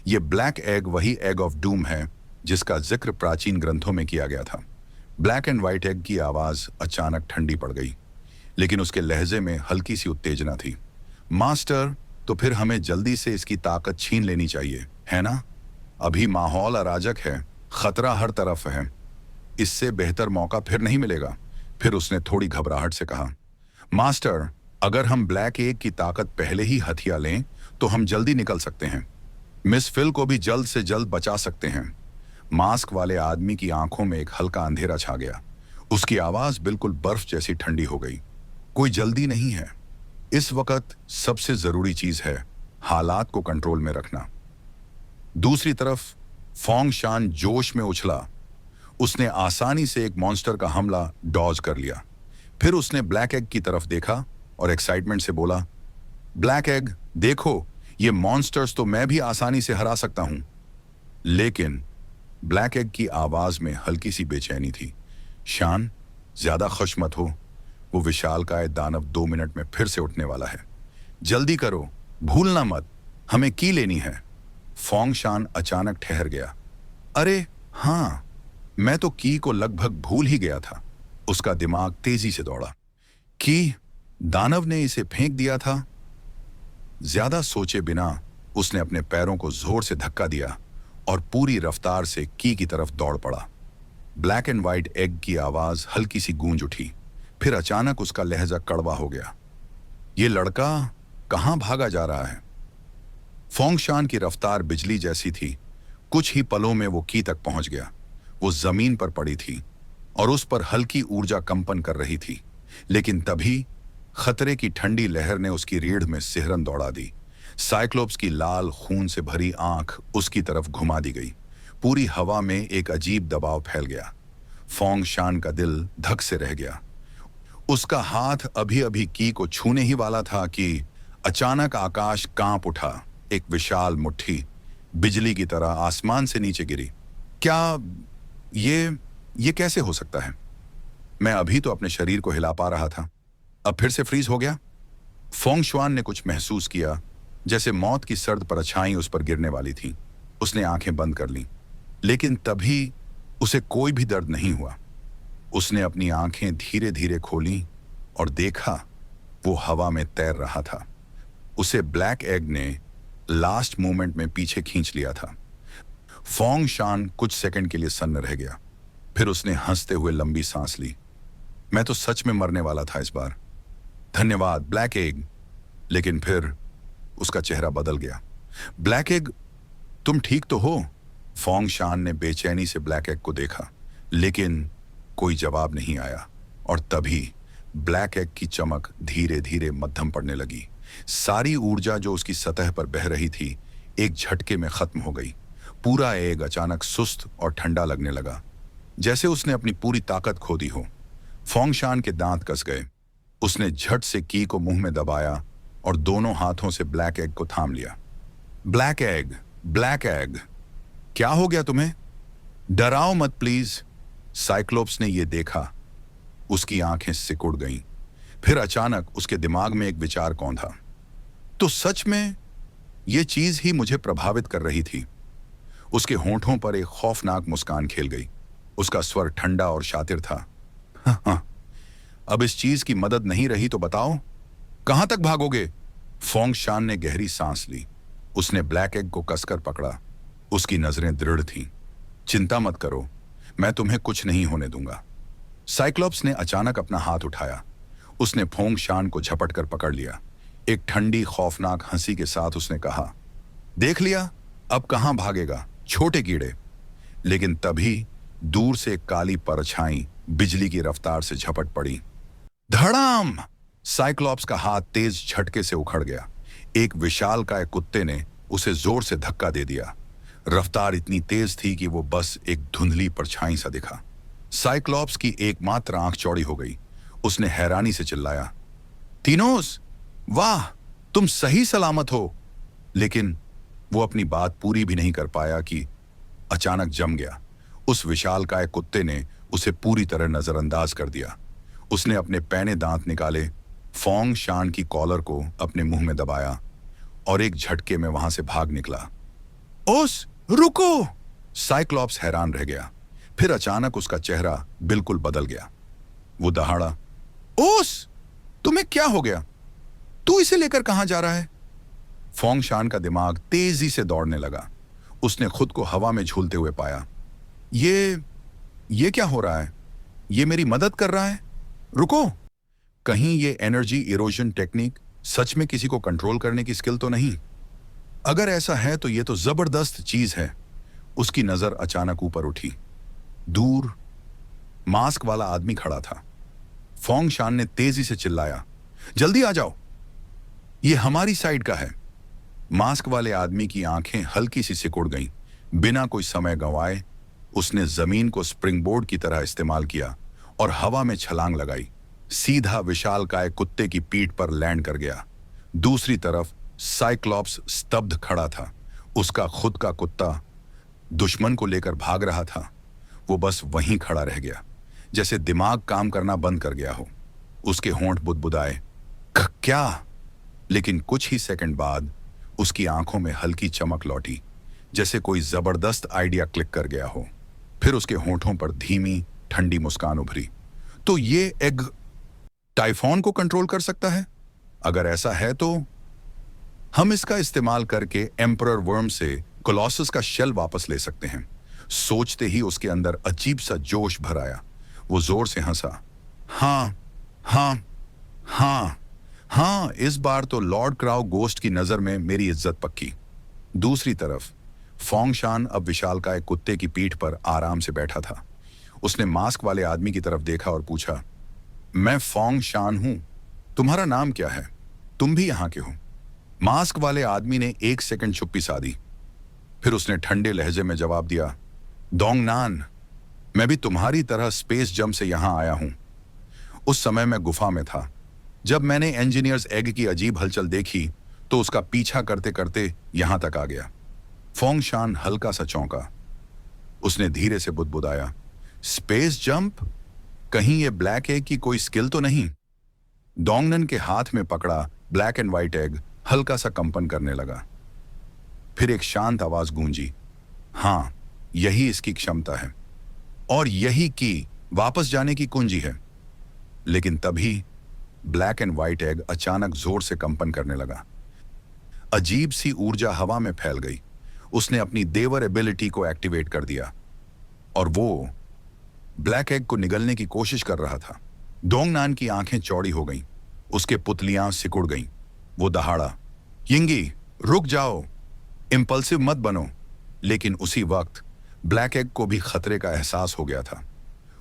यह ब्लैक एग वही एग ऑफ डूम है जिसका जिक्र प्राचीन ग्रंथों में किया गया था। ब्लैक एंड व्हाइट एग की आवाज अचानक ठंडी पड़ गई, लेकिन उसके लहजे में हल्की सी उत्तेजना थी। मास्टर, तो फिर हमें जल्दी से इसकी ताकत छीन लेनी चाहिए, है ना? अभी माहौल अराजक है, खतरा हर तरफ है। इससे बेहतर मौका फिर नहीं मिलेगा। फिर उसने थोड़ी घबराहट से कहा, मास्टर, अगर हम ब्लैक एग की ताकत पहले ही हथिया लें तो हम जल्दी निकल सकते हैं। मिस फिल को भी जल्द से जल्द बचा सकते हैं। मास्क वाले आदमी की आंखों में एक हल्का अंधेरा छा गया। उसकी आवाज बिल्कुल बर्फ जैसी ठंडी हो गई। कोई जल्दी नहीं है। इस वक्त सबसे जरूरी चीज है हालात को कंट्रोल में रखना। दूसरी तरफ फोंग शान जोश में उछला। उसने आसानी से एक मॉन्स्टर का हमला डॉज कर लिया। फिर उसने ब्लैक एग की तरफ देखा और एक्साइटमेंट से बोला, ब्लैक एग, देखो, ये मॉन्स्टर्स तो मैं भी आसानी से हरा सकता हूं। लेकिन ब्लैक एग की आवाज में हल्की सी बेचैनी थी। शान, ज्यादा खुश मत हो। वो विशालकाय दानव 2 मिनट में फिर से उठने वाला है। जल्दी करो, भूलना मत। हमें की लेनी है। फोंगशान अचानक ठहर गया। अरे हाँ, मैं तो की को लगभग भूल ही गया था। उसका दिमाग तेजी से दौड़ा। की दानव ने इसे फेंक दिया था। ज्यादा सोचे बिना उसने अपने पैरों को जोर से धक्का दिया और पूरी रफ्तार से की तरफ दौड़ पड़ा। ब्लैक एंड व्हाइट एग की आवाज हल्की सी गूंज उठी। फिर अचानक उसका लहजा कड़वा हो गया। ये लड़का कहां भागा जा रहा है? फोंगशान की रफ्तार बिजली जैसी थी। कुछ ही पलों में वो की तक पहुंच गया। वो जमीन पर पड़ी थी और उस पर हल्की ऊर्जा कंपन कर रही थी। लेकिन तभी खतरे की ठंडी लहर ने उसकी रीढ़ में सिहरन दौड़ा दी। साइक्लोप्स की लाल खून से भरी आंख उसकी तरफ घुमा दी गई। पूरी हवा में एक अजीब दबाव फैल गया। फोंगशान का दिल धक से रह गया। उसका हाथ अभी अभी की को छूने ही वाला था कि अचानक आकाश कांप उठा। एक विशाल मुट्ठी बिजली की तरह आसमान से नीचे गिरी। क्या ये कैसे हो सकता है? मैं अभी तो अपने शरीर को हिला पा रहा था, अब फिर से फ्रीज हो गया। फोंगशुआन ने कुछ महसूस किया, जैसे मौत की सर्द परछाई उस पर गिरने वाली थी। उसने आंखें बंद कर लीं, लेकिन तभी उसे कोई भी दर्द नहीं हुआ। उसने अपनी आंखें धीरे धीरे खोली और देखा, वो हवा में तैर रहा था। उसे ब्लैक एग ने लास्ट मोमेंट में पीछे खींच लिया था। फोंगशान कुछ सेकंड के लिए सन्न रह गया। फिर उसने हंसते हुए लंबी सांस ली। मैं तो सच में मरने वाला था इस बार। धन्यवाद ब्लैक एग। लेकिन फिर उसका चेहरा बदल गया। ब्लैक एग, तुम ठीक तो हो? फोंगशान ने बेचैनी से ब्लैक एग को देखा, लेकिन कोई जवाब नहीं आया। और तभी ब्लैक एग की चमक धीरे धीरे मध्यम पड़ने लगी। सारी ऊर्जा जो उसकी सतह पर बह रही थी एक झटके में खत्म हो गई। पूरा एग अचानक सुस्त और ठंडा लगने लगा, जैसे उसने अपनी पूरी ताकत खो दी हो। फोंगशान के दांत कस गए। उसने झट से की को मुंह में दबाया और दोनों हाथों से ब्लैक एग को थाम लिया। ब्लैक एग, ब्लैक एग, क्या हो गया तुम्हें? डराओ मत प्लीज। साइक्लोप्स ने यह देखा। उसकी आंखें सिकुड़ गईं। फिर अचानक उसके दिमाग में एक विचार कौंधा। तो सच में यह चीज ही मुझे प्रभावित कर रही थी। उसके होंठों पर एक खौफनाक मुस्कान खेल गई। उसका स्वर ठंडा और शातिर था। हाँ, अब इस चीज की मदद नहीं रही तो बताओ, कहां तक भागोगे? फोंगशान ने गहरी सांस ली। उसने ब्लैक एग को कसकर पकड़ा। उसकी नजरें दृढ़ थीं। चिंता मत करो, मैं तुम्हें कुछ नहीं होने दूंगा। साइक्लोप्स ने अचानक अपना हाथ उठाया। उसने फोंगशान को झपट कर पकड़ लिया। एक ठंडी खौफनाक हंसी के साथ उसने कहा, देख लिया, अब कहां भागेगा छोटे कीड़े। लेकिन तभी दूर से एक काली परछाई बिजली की रफ्तार से झपट पड़ी। धड़ाम! साइक्लोप्स का हाथ तेज झटके से उखड़ गया। एक विशालकाय कुत्ते ने उसे जोर से धक्का दे दिया। रफ्तार इतनी तेज थी कि वो बस एक धुंधली परछाई सा दिखा। साइक्लोप्स की एकमात्र आंख चौड़ी हो गई। उसने हैरानी से चिल्लाया, तीनोस, वाह, तुम सही सलामत हो। लेकिन वो अपनी बात पूरी भी नहीं कर पाया कि अचानक जम गया। उस विशालकाय कुत्ते ने उसे पूरी तरह नजरअंदाज कर दिया। उसने अपने पैने दांत निकाले, फोंगशान की कॉलर को अपने मुंह में दबाया और एक झटके में वहां से भाग निकला। ओस, रुको! साइक्लोप्स हैरान रह गया। फिर अचानक उसका चेहरा बिल्कुल बदल गया। वो दहाड़ा, ओस, तुम्हें क्या हो गया? तू इसे लेकर कहां जा रहा है? फोंगशान का दिमाग तेजी से दौड़ने लगा। उसने खुद को हवा में झूलते हुए पाया। ये क्या हो रहा है? ये मेरी मदद कर रहा है? रुको, कहीं ये एनर्जी इरोजन टेक्निक सच में किसी को कंट्रोल करने की स्किल तो नहीं? अगर ऐसा है तो ये तो जबरदस्त चीज है। उसकी नजर अचानक ऊपर उठी। दूर मास्क वाला आदमी खड़ा था। फोंगशान ने तेजी से चिल्लाया, जल्दी आ जाओ, ये हमारी साइड का है। मास्क वाले आदमी की आंखें हल्की सी सिकुड़ गईं। बिना कोई समय गंवाए उसने जमीन को स्प्रिंगबोर्ड की तरह इस्तेमाल किया और हवा में छलांग लगाई। सीधा विशालकाय कुत्ते की पीठ पर लैंड कर गया। दूसरी तरफ साइक्लोप्स स्तब्ध खड़ा था। उसका खुद का कुत्ता दुश्मन को लेकर भाग रहा था। वो बस वहीं खड़ा रह गया, जैसे दिमाग काम करना बंद कर गया हो। उसके होंठ बुदबुदाए, क्या? लेकिन कुछ ही सेकंड बाद उसकी आंखों में हल्की चमक लौटी, जैसे कोई जबरदस्त आइडिया क्लिक कर गया हो। फिर उसके होंठों पर धीमी ठंडी मुस्कान उभरी। तो ये एग टाइफॉन को कंट्रोल कर सकता है? अगर ऐसा है तो हम इसका इस्तेमाल करके एम्परर वर्म से कोलोसस का शेल वापस ले सकते हैं। सोचते ही उसके अंदर अजीब सा जोश भर आया। वो जोर से हंसा। हाँ, हाँ, हाँ, हाँ, इस बार तो लॉर्ड क्राउ गोस्ट की नजर में मेरी इज्जत पक्की। दूसरी तरफ फोंगशान अब विशालकाय कुत्ते की पीठ पर आराम से बैठा था। उसने मास्क वाले आदमी की तरफ देखा और पूछा, मैं फोंगशान हूं, तुम्हारा नाम क्या है? तुम भी यहां के हो? मास्क वाले आदमी ने 1 सेकंड चुप्पी साधी। फिर उसने ठंडे लहजे में जवाब दिया, डोंगनान, मैं भी तुम्हारी तरह स्पेस जंप से यहां आया हूं। उस समय मैं गुफा में था। जब मैंने इंजीनियर्स एग की अजीब हलचल देखी तो उसका पीछा करते करते यहां तक आ गया। फोंगशान हल्का सा चौंका। उसने धीरे से बुदबुदाया, स्पेस जंप? कहीं ये ब्लैक एग की कोई स्किल तो नहीं? डोंगनन के हाथ में पकड़ा ब्लैक एंड व्हाइट एग हल्का सा कंपन करने लगा। फिर एक शांत आवाज गूंजी, हाँ, यही इसकी क्षमता है और यही की वापस जाने की कुंजी है। लेकिन तभी ब्लैक एंड व्हाइट एग अचानक जोर से कंपन करने लगा। अजीब सी ऊर्जा हवा में फैल गई। उसने अपनी देवर एबिलिटी को एक्टिवेट कर दिया और वो ब्लैक एग को निगलने की कोशिश कर रहा था। डोंगनान की आंखें चौड़ी हो गईं, उसके पुतलियां सिकुड़ गईं। वो दहाड़ा, यिंगी, रुक जाओ, इंपल्सिव मत बनो। लेकिन उसी वक्त ब्लैक एग को भी खतरे का एहसास हो गया था।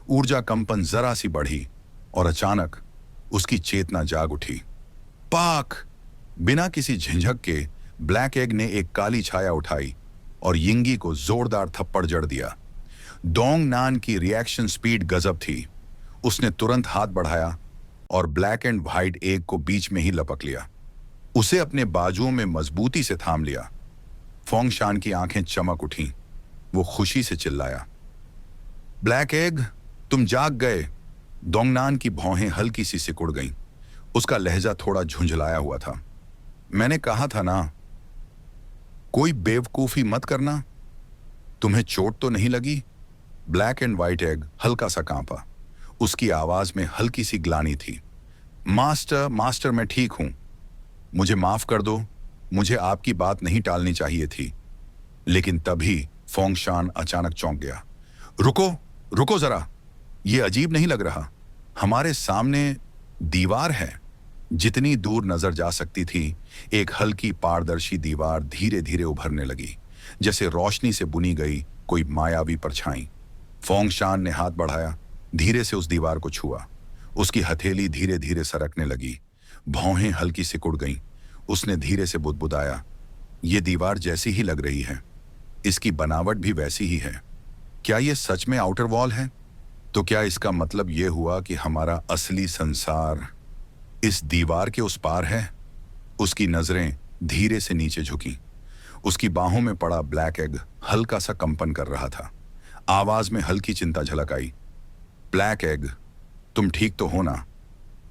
ऊर्जा कंपन जरा सी बढ़ी और अचानक उसकी चेतना जाग उठी। पाक! बिना किसी झंझक के ब्लैक एग ने एक काली छाया उठाई और यिंगी को जोरदार थप्पड़ जड़ दिया। डोंगनान की रिएक्शन स्पीड गजब थी। उसने तुरंत हाथ बढ़ाया और ब्लैक एंड व्हाइट एग को बीच में ही लपक लिया। उसे अपने बाजुओं में मजबूती से थाम लिया। फोंगशान की आंखें चमक उठीं। वो खुशी से चिल्लाया, ब्लैक एग, तुम जाग गए। डोंगनान की भौहें हल्की सी सिकुड़ गईं। उसका लहजा थोड़ा झुंझलाया हुआ था। मैंने कहा था ना, कोई बेवकूफी मत करना। तुम्हें चोट तो नहीं लगी? ब्लैक एंड व्हाइट एग हल्का सा कांपा। उसकी आवाज में हल्की सी ग्लानि थी। मास्टर, मैं ठीक हूं। मुझे माफ कर दो, मुझे आपकी बात नहीं टालनी चाहिए थी। लेकिन तभी फोंगशान अचानक चौंक गया। रुको जरा, ये अजीब नहीं लग रहा। हमारे सामने दीवार है। जितनी दूर नजर जा सकती थी, एक हल्की पारदर्शी दीवार धीरे धीरे उभरने लगी, जैसे रोशनी से बुनी गई कोई मायावी परछाई। फोंगशान ने हाथ बढ़ाया, धीरे से उस दीवार को छुआ। उसकी हथेली धीरे धीरे सरकने लगी। भौहें हल्की सिकुड़ गईं। उसने धीरे से बुदबुदाया, ये दीवार जैसी ही लग रही है। इसकी बनावट भी वैसी ही है। क्या ये सच में आउटर वॉल है? तो क्या इसका मतलब ये हुआ कि हमारा असली संसार इस दीवार के उस पार है? उसकी नजरें धीरे से नीचे झुकीं। उसकी बाहों में पड़ा ब्लैक एग हल्का सा कंपन कर रहा था। आवाज में हल्की चिंता झलक आई, ब्लैक एग, तुम ठीक तो हो ना?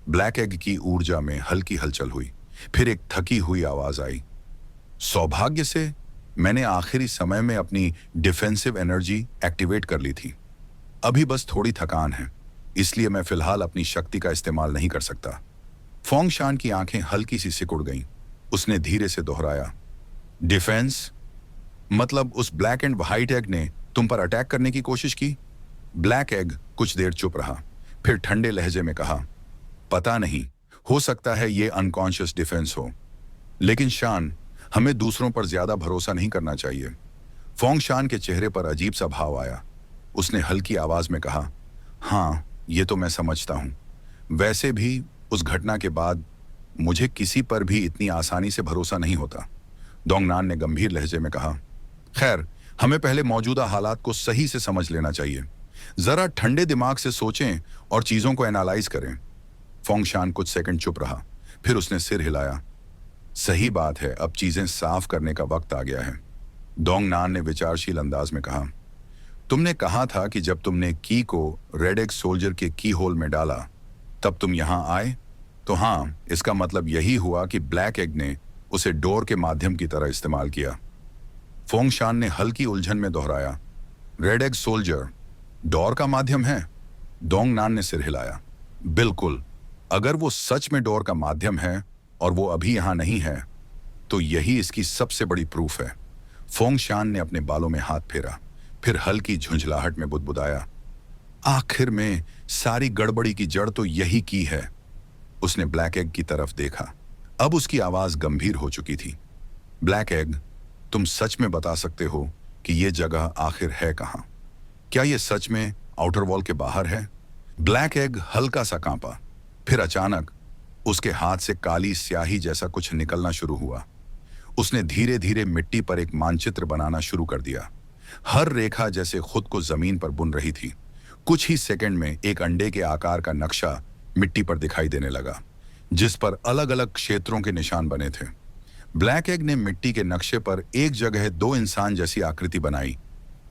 ब्लैक एग की ऊर्जा में हल्की हलचल हुई। फिर एक थकी हुई आवाज आई, सौभाग्य से मैंने आखिरी समय में अपनी डिफेंसिव एनर्जी एक्टिवेट कर ली थी। अभी बस थोड़ी थकान है, इसलिए मैं फिलहाल अपनी शक्ति का इस्तेमाल नहीं कर सकता। फोंगशान की आंखें हल्की सी सिकुड़ गईं। उसने धीरे से दोहराया, डिफेंस? मतलब उस ब्लैक एंड व्हाइट एग ने तुम पर अटैक करने की कोशिश की? ब्लैक एग कुछ देर चुप रहा, फिर ठंडे लहजे में कहा, पता नहीं, हो सकता है ये अनकॉन्शियस डिफेंस हो। लेकिन शान, हमें दूसरों पर ज्यादा भरोसा नहीं करना चाहिए। फोंगशान के चेहरे पर अजीब सा भाव आया। उसने हल्की आवाज में कहा, हाँ, ये तो मैं समझता हूं। वैसे भी उस घटना के बाद मुझे किसी पर भी इतनी आसानी से भरोसा नहीं होता। डोंगनान ने गंभीर लहजे में कहा, खैर, हमें पहले मौजूदा हालात को सही से समझ लेना चाहिए। जरा ठंडे दिमाग से सोचें और चीजों को एनालाइज करें। फोंगशान कुछ सेकंड चुप रहा, फिर उसने सिर हिलाया। सही बात है, अब चीजें साफ करने का वक्त आ गया है। डोंगनान ने विचारशील अंदाज में कहा, तुमने कहा था कि जब तुमने की को रेड एक्स सोल्जर के की होल में डाला तब तुम यहां आए। तो हाँ, इसका मतलब यही हुआ कि ब्लैक एग ने उसे डोर के माध्यम की तरह इस्तेमाल किया। फोंगशान ने हल्की उलझन में दोहराया, रेड एग सोल्जर डोर का माध्यम है? डोंगनान ने सिर हिलाया, बिल्कुल। अगर वो सच में डोर का माध्यम है और वो अभी यहां नहीं है, तो यही इसकी सबसे बड़ी प्रूफ है। फोंगशान ने अपने बालों में हाथ फेरा, फिर हल्की झुंझलाहट में बुदबुदाया, आखिर में सारी गड़बड़ी की जड़ तो यही की है। उसने ब्लैक एग की तरफ देखा। अब उसकी आवाज गंभीर हो चुकी थी। ब्लैक एग, तुम सच में बता सकते हो कि यह जगह आखिर है कहां? क्या यह सच में आउटर वॉल के बाहर है? ब्लैक एग हल्का सा कांपा, फिर अचानक उसके हाथ से काली स्याही जैसा कुछ निकलना शुरू हुआ। उसने धीरे धीरे मिट्टी पर एक मानचित्र बनाना शुरू कर दिया। हर रेखा जैसे खुद को जमीन पर बुन रही थी। कुछ ही सेकंड में एक अंडे के आकार का नक्शा मिट्टी पर दिखाई देने लगा, जिस पर अलग अलग क्षेत्रों के निशान बने थे। ब्लैक एग ने मिट्टी के नक्शे पर एक जगह दो इंसान जैसी आकृति बनाई,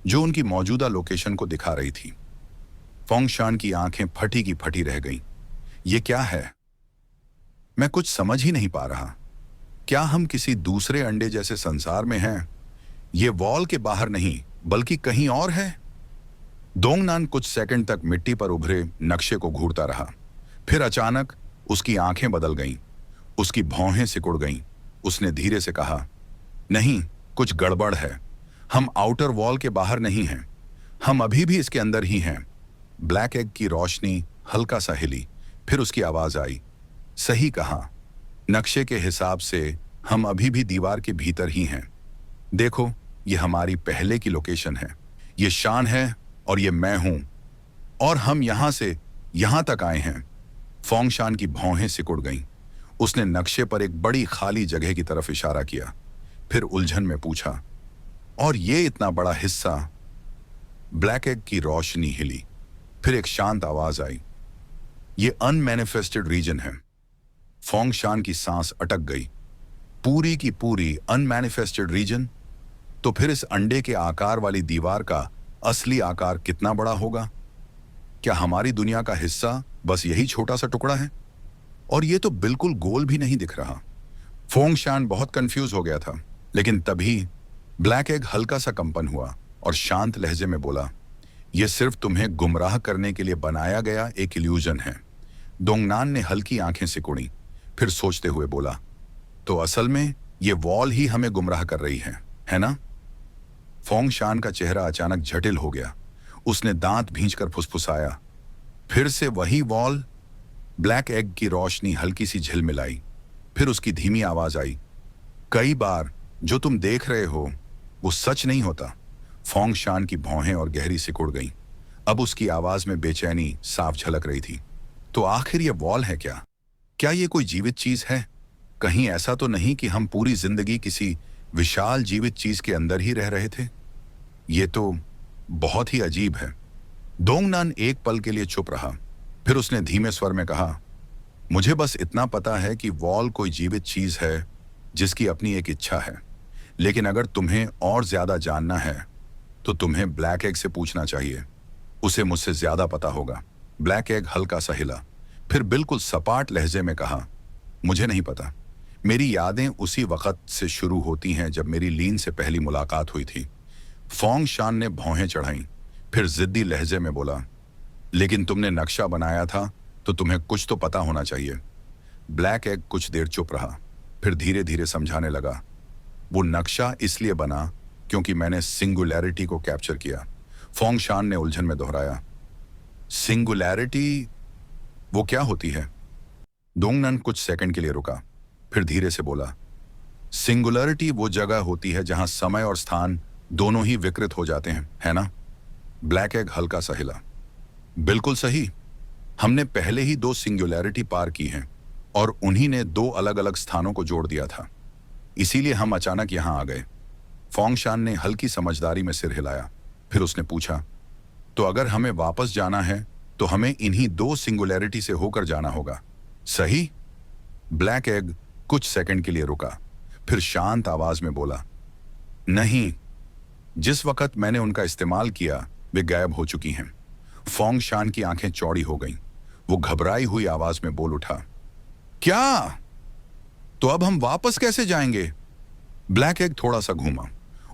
जो उनकी मौजूदा लोकेशन को दिखा रही थी। फोंगशान की आंखें फटी की फटी रह गईं। ये क्या है? मैं कुछ समझ ही नहीं पा रहा। क्या हम किसी दूसरे अंडे जैसे संसार में हैं? ये वॉल के बाहर नहीं, बल्कि कहीं और है। डोंगनान कुछ सेकंड तक मिट्टी पर उभरे नक्शे को घूरता रहा। फिर अचानक उसकी आंखें बदल गईं, उसकी भौहें सिकुड़ गईं। उसने धीरे से कहा, नहीं, कुछ गड़बड़ है। हम आउटर वॉल के बाहर नहीं हैं, हम अभी भी इसके अंदर ही हैं। ब्लैक एग की रोशनी हल्का सा हिली, फिर उसकी आवाज आई, सही कहा, नक्शे के हिसाब से हम अभी भी दीवार के भीतर ही हैं। देखो, ये हमारी पहले की लोकेशन है। ये शान है और ये मैं हूं, और हम यहां से यहां तक आए हैं। फोंगशान की भौहें सिकुड़ गईं। उसने नक्शे पर एक बड़ी खाली जगह की तरफ इशारा किया, फिर उलझन में पूछा, और ये इतना बड़ा हिस्सा? ब्लैक एग की रोशनी हिली, फिर एक शांत आवाज आई, ये अनमैनिफेस्टेड रीजन है। फोंगशान की सांस अटक गई। पूरी की पूरी अनमैनिफेस्टेड रीजन? तो फिर इस अंडे के आकार वाली दीवार का असली आकार कितना बड़ा होगा? क्या हमारी दुनिया का हिस्सा बस यही छोटा सा टुकड़ा है? और ये तो बिल्कुल गोल भी नहीं दिख रहा। फोंगशान बहुत कंफ्यूज हो गया था, लेकिन तभी ब्लैक एग हल्का सा कंपन हुआ और शांत लहजे में बोला, यह सिर्फ तुम्हें गुमराह करने के लिए बनाया गया एक इल्यूजन है। डोंगनान ने हल्की आंखें सिकुड़ी, फिर सोचते हुए बोला, तो असल में ये वॉल ही हमें गुमराह कर रही है ना? फोंगशान का चेहरा अचानक जटिल हो गया। उसने दांत भींचकर फुसफुसाया, फिर से वही वॉल? ब्लैक एग की रोशनी हल्की सी झिलमिलाई, फिर उसकी धीमी आवाज आई, कई बार जो तुम देख रहे हो वो सच नहीं होता। फोंगशान की भौहें और गहरी सिकुड़ गईं। अब उसकी आवाज में बेचैनी साफ झलक रही थी। तो आखिर ये वॉल है क्या? क्या ये कोई जीवित चीज है? कहीं ऐसा तो नहीं कि हम पूरी जिंदगी किसी विशाल जीवित चीज के अंदर ही रह रहे थे? ये तो बहुत ही अजीब है। डोंगनान एक पल के लिए चुप रहा, फिर उसने धीमे स्वर में कहा, मुझे बस इतना पता है कि वॉल कोई जीवित चीज है जिसकी अपनी एक इच्छा है। लेकिन अगर तुम्हें और ज्यादा जानना है तो तुम्हें ब्लैक एग से पूछना चाहिए। उसे मुझसे ज्यादा पता होगा। ब्लैक एग हल्का सा हिला, फिर बिल्कुल सपाट लहजे में कहा, मुझे नहीं पता। मेरी यादें उसी वक्त से शुरू होती हैं जब मेरी लीन से पहली मुलाकात हुई थी। फोंगशान ने भौहें चढ़ाईं, फिर जिद्दी लहजे में बोला, लेकिन तुमने नक्शा बनाया था तो तुम्हें कुछ तो पता होना चाहिए। ब्लैक एग कुछ देर चुप रहा, फिर धीरे धीरे समझाने लगा, वो नक्शा इसलिए बना क्योंकि मैंने सिंगुलैरिटी को कैप्चर किया। फोंगशान ने उलझन में दोहराया, सिंगुलैरिटी वो क्या होती है? डोंगनान कुछ सेकंड के लिए रुका, फिर धीरे से बोला, सिंगुलैरिटी वो जगह होती है जहां समय और स्थान दोनों ही विकृत हो जाते हैं, है ना? ब्लैक एग हल्का सा हिला, बिल्कुल सही। हमने पहले ही 2 सिंगुलैरिटी पार की हैं और उन्हीं ने 2 अलग अलग स्थानों को जोड़ दिया था। इसीलिए हम अचानक यहां आ गए। फोंगशान ने हल्की समझदारी में सिर हिलाया, फिर उसने पूछा, तो अगर हमें वापस जाना है तो हमें इन्हीं 2 सिंगुलैरिटी से होकर जाना होगा, सही? ब्लैक एग कुछ सेकंड के लिए रुका, फिर शांत आवाज में बोला, नहीं, जिस वक्त मैंने उनका इस्तेमाल किया वे गायब हो चुकी हैं। फोंगशान की आंखें चौड़ी हो गईं। वो घबराई हुई आवाज में बोल उठा, क्या? तो अब हम वापस कैसे जाएंगे? ब्लैक एग थोड़ा सा घूमा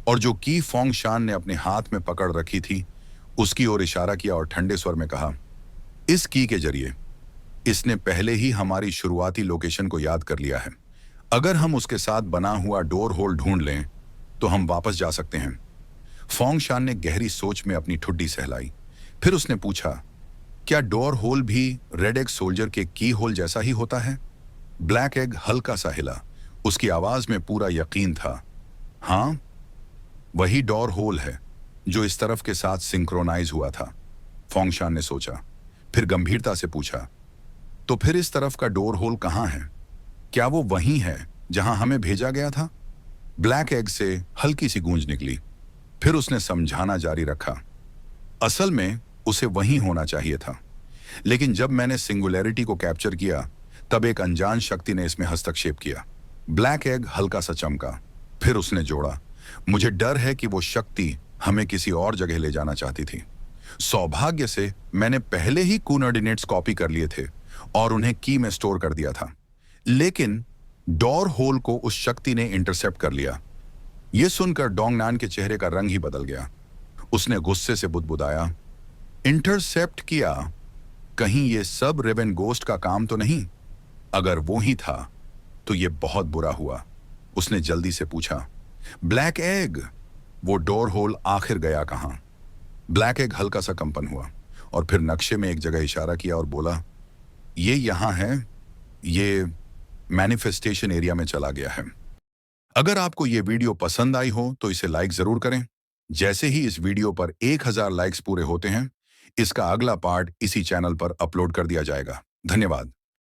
और जो की फोंग शान ने अपने हाथ में पकड़ रखी थी उसकी ओर इशारा किया और ठंडे स्वर में कहा, इस की के जरिए इसने पहले ही हमारी शुरुआती लोकेशन को याद कर लिया है। अगर हम उसके साथ बना हुआ डोर होल ढूंढ लें तो हम वापस जा सकते हैं। फोंग शान ने गहरी सोच में अपनी ठुड्डी सहलाई। फिर उसने पूछा, क्या डोर होल भी रेड एग सोल्जर के की होल जैसा ही होता है? ब्लैक एग हल्का सा हिला। उसकी आवाज में पूरा यकीन था। हाँ, वही डोर होल है जो इस तरफ के साथ सिंक्रोनाइज हुआ था। फोंग शान ने सोचा, फिर गंभीरता से पूछा, तो फिर इस तरफ का डोर होल कहाँ है? क्या वो वही है जहां हमें भेजा गया था? ब्लैक एग से हल्की सी गूंज निकली। फिर उसने समझाना जारी रखा, असल में उसे वहीं होना चाहिए था, लेकिन जब मैंने सिंगुलैरिटी को कैप्चर किया तब एक अनजान शक्ति ने इसमें हस्तक्षेप किया। ब्लैक एग हल्का सा चमका। फिर उसने जोड़ा, मुझे डर है कि वो शक्ति हमें किसी और जगह ले जाना चाहती थी। सौभाग्य से मैंने पहले ही कोऑर्डिनेट्स कॉपी कर लिए थे और उन्हें की में स्टोर कर दिया था, लेकिन डोर होल को उस शक्ति ने इंटरसेप्ट कर लिया। यह सुनकर डोंगनान के चेहरे का रंग ही बदल गया। उसने गुस्से से बुदबुदाया, इंटरसेप्ट किया? कहीं ये सब रेवेन गोस्ट का काम तो नहीं? अगर वो ही था तो ये बहुत बुरा हुआ। उसने जल्दी से पूछा, ब्लैक एग, वो डोर होल आखिर गया कहां? ब्लैक एग हल्का सा कंपन हुआ और फिर नक्शे में एक जगह इशारा किया और बोला, ये यहां है, ये मैनिफेस्टेशन एरिया में चला गया है। अगर आपको ये वीडियो पसंद आई हो तो इसे लाइक जरूर करें। जैसे ही इस वीडियो पर 1000 लाइक्स पूरे होते हैं, इसका अगला पार्ट इसी चैनल पर अपलोड कर दिया जाएगा। धन्यवाद।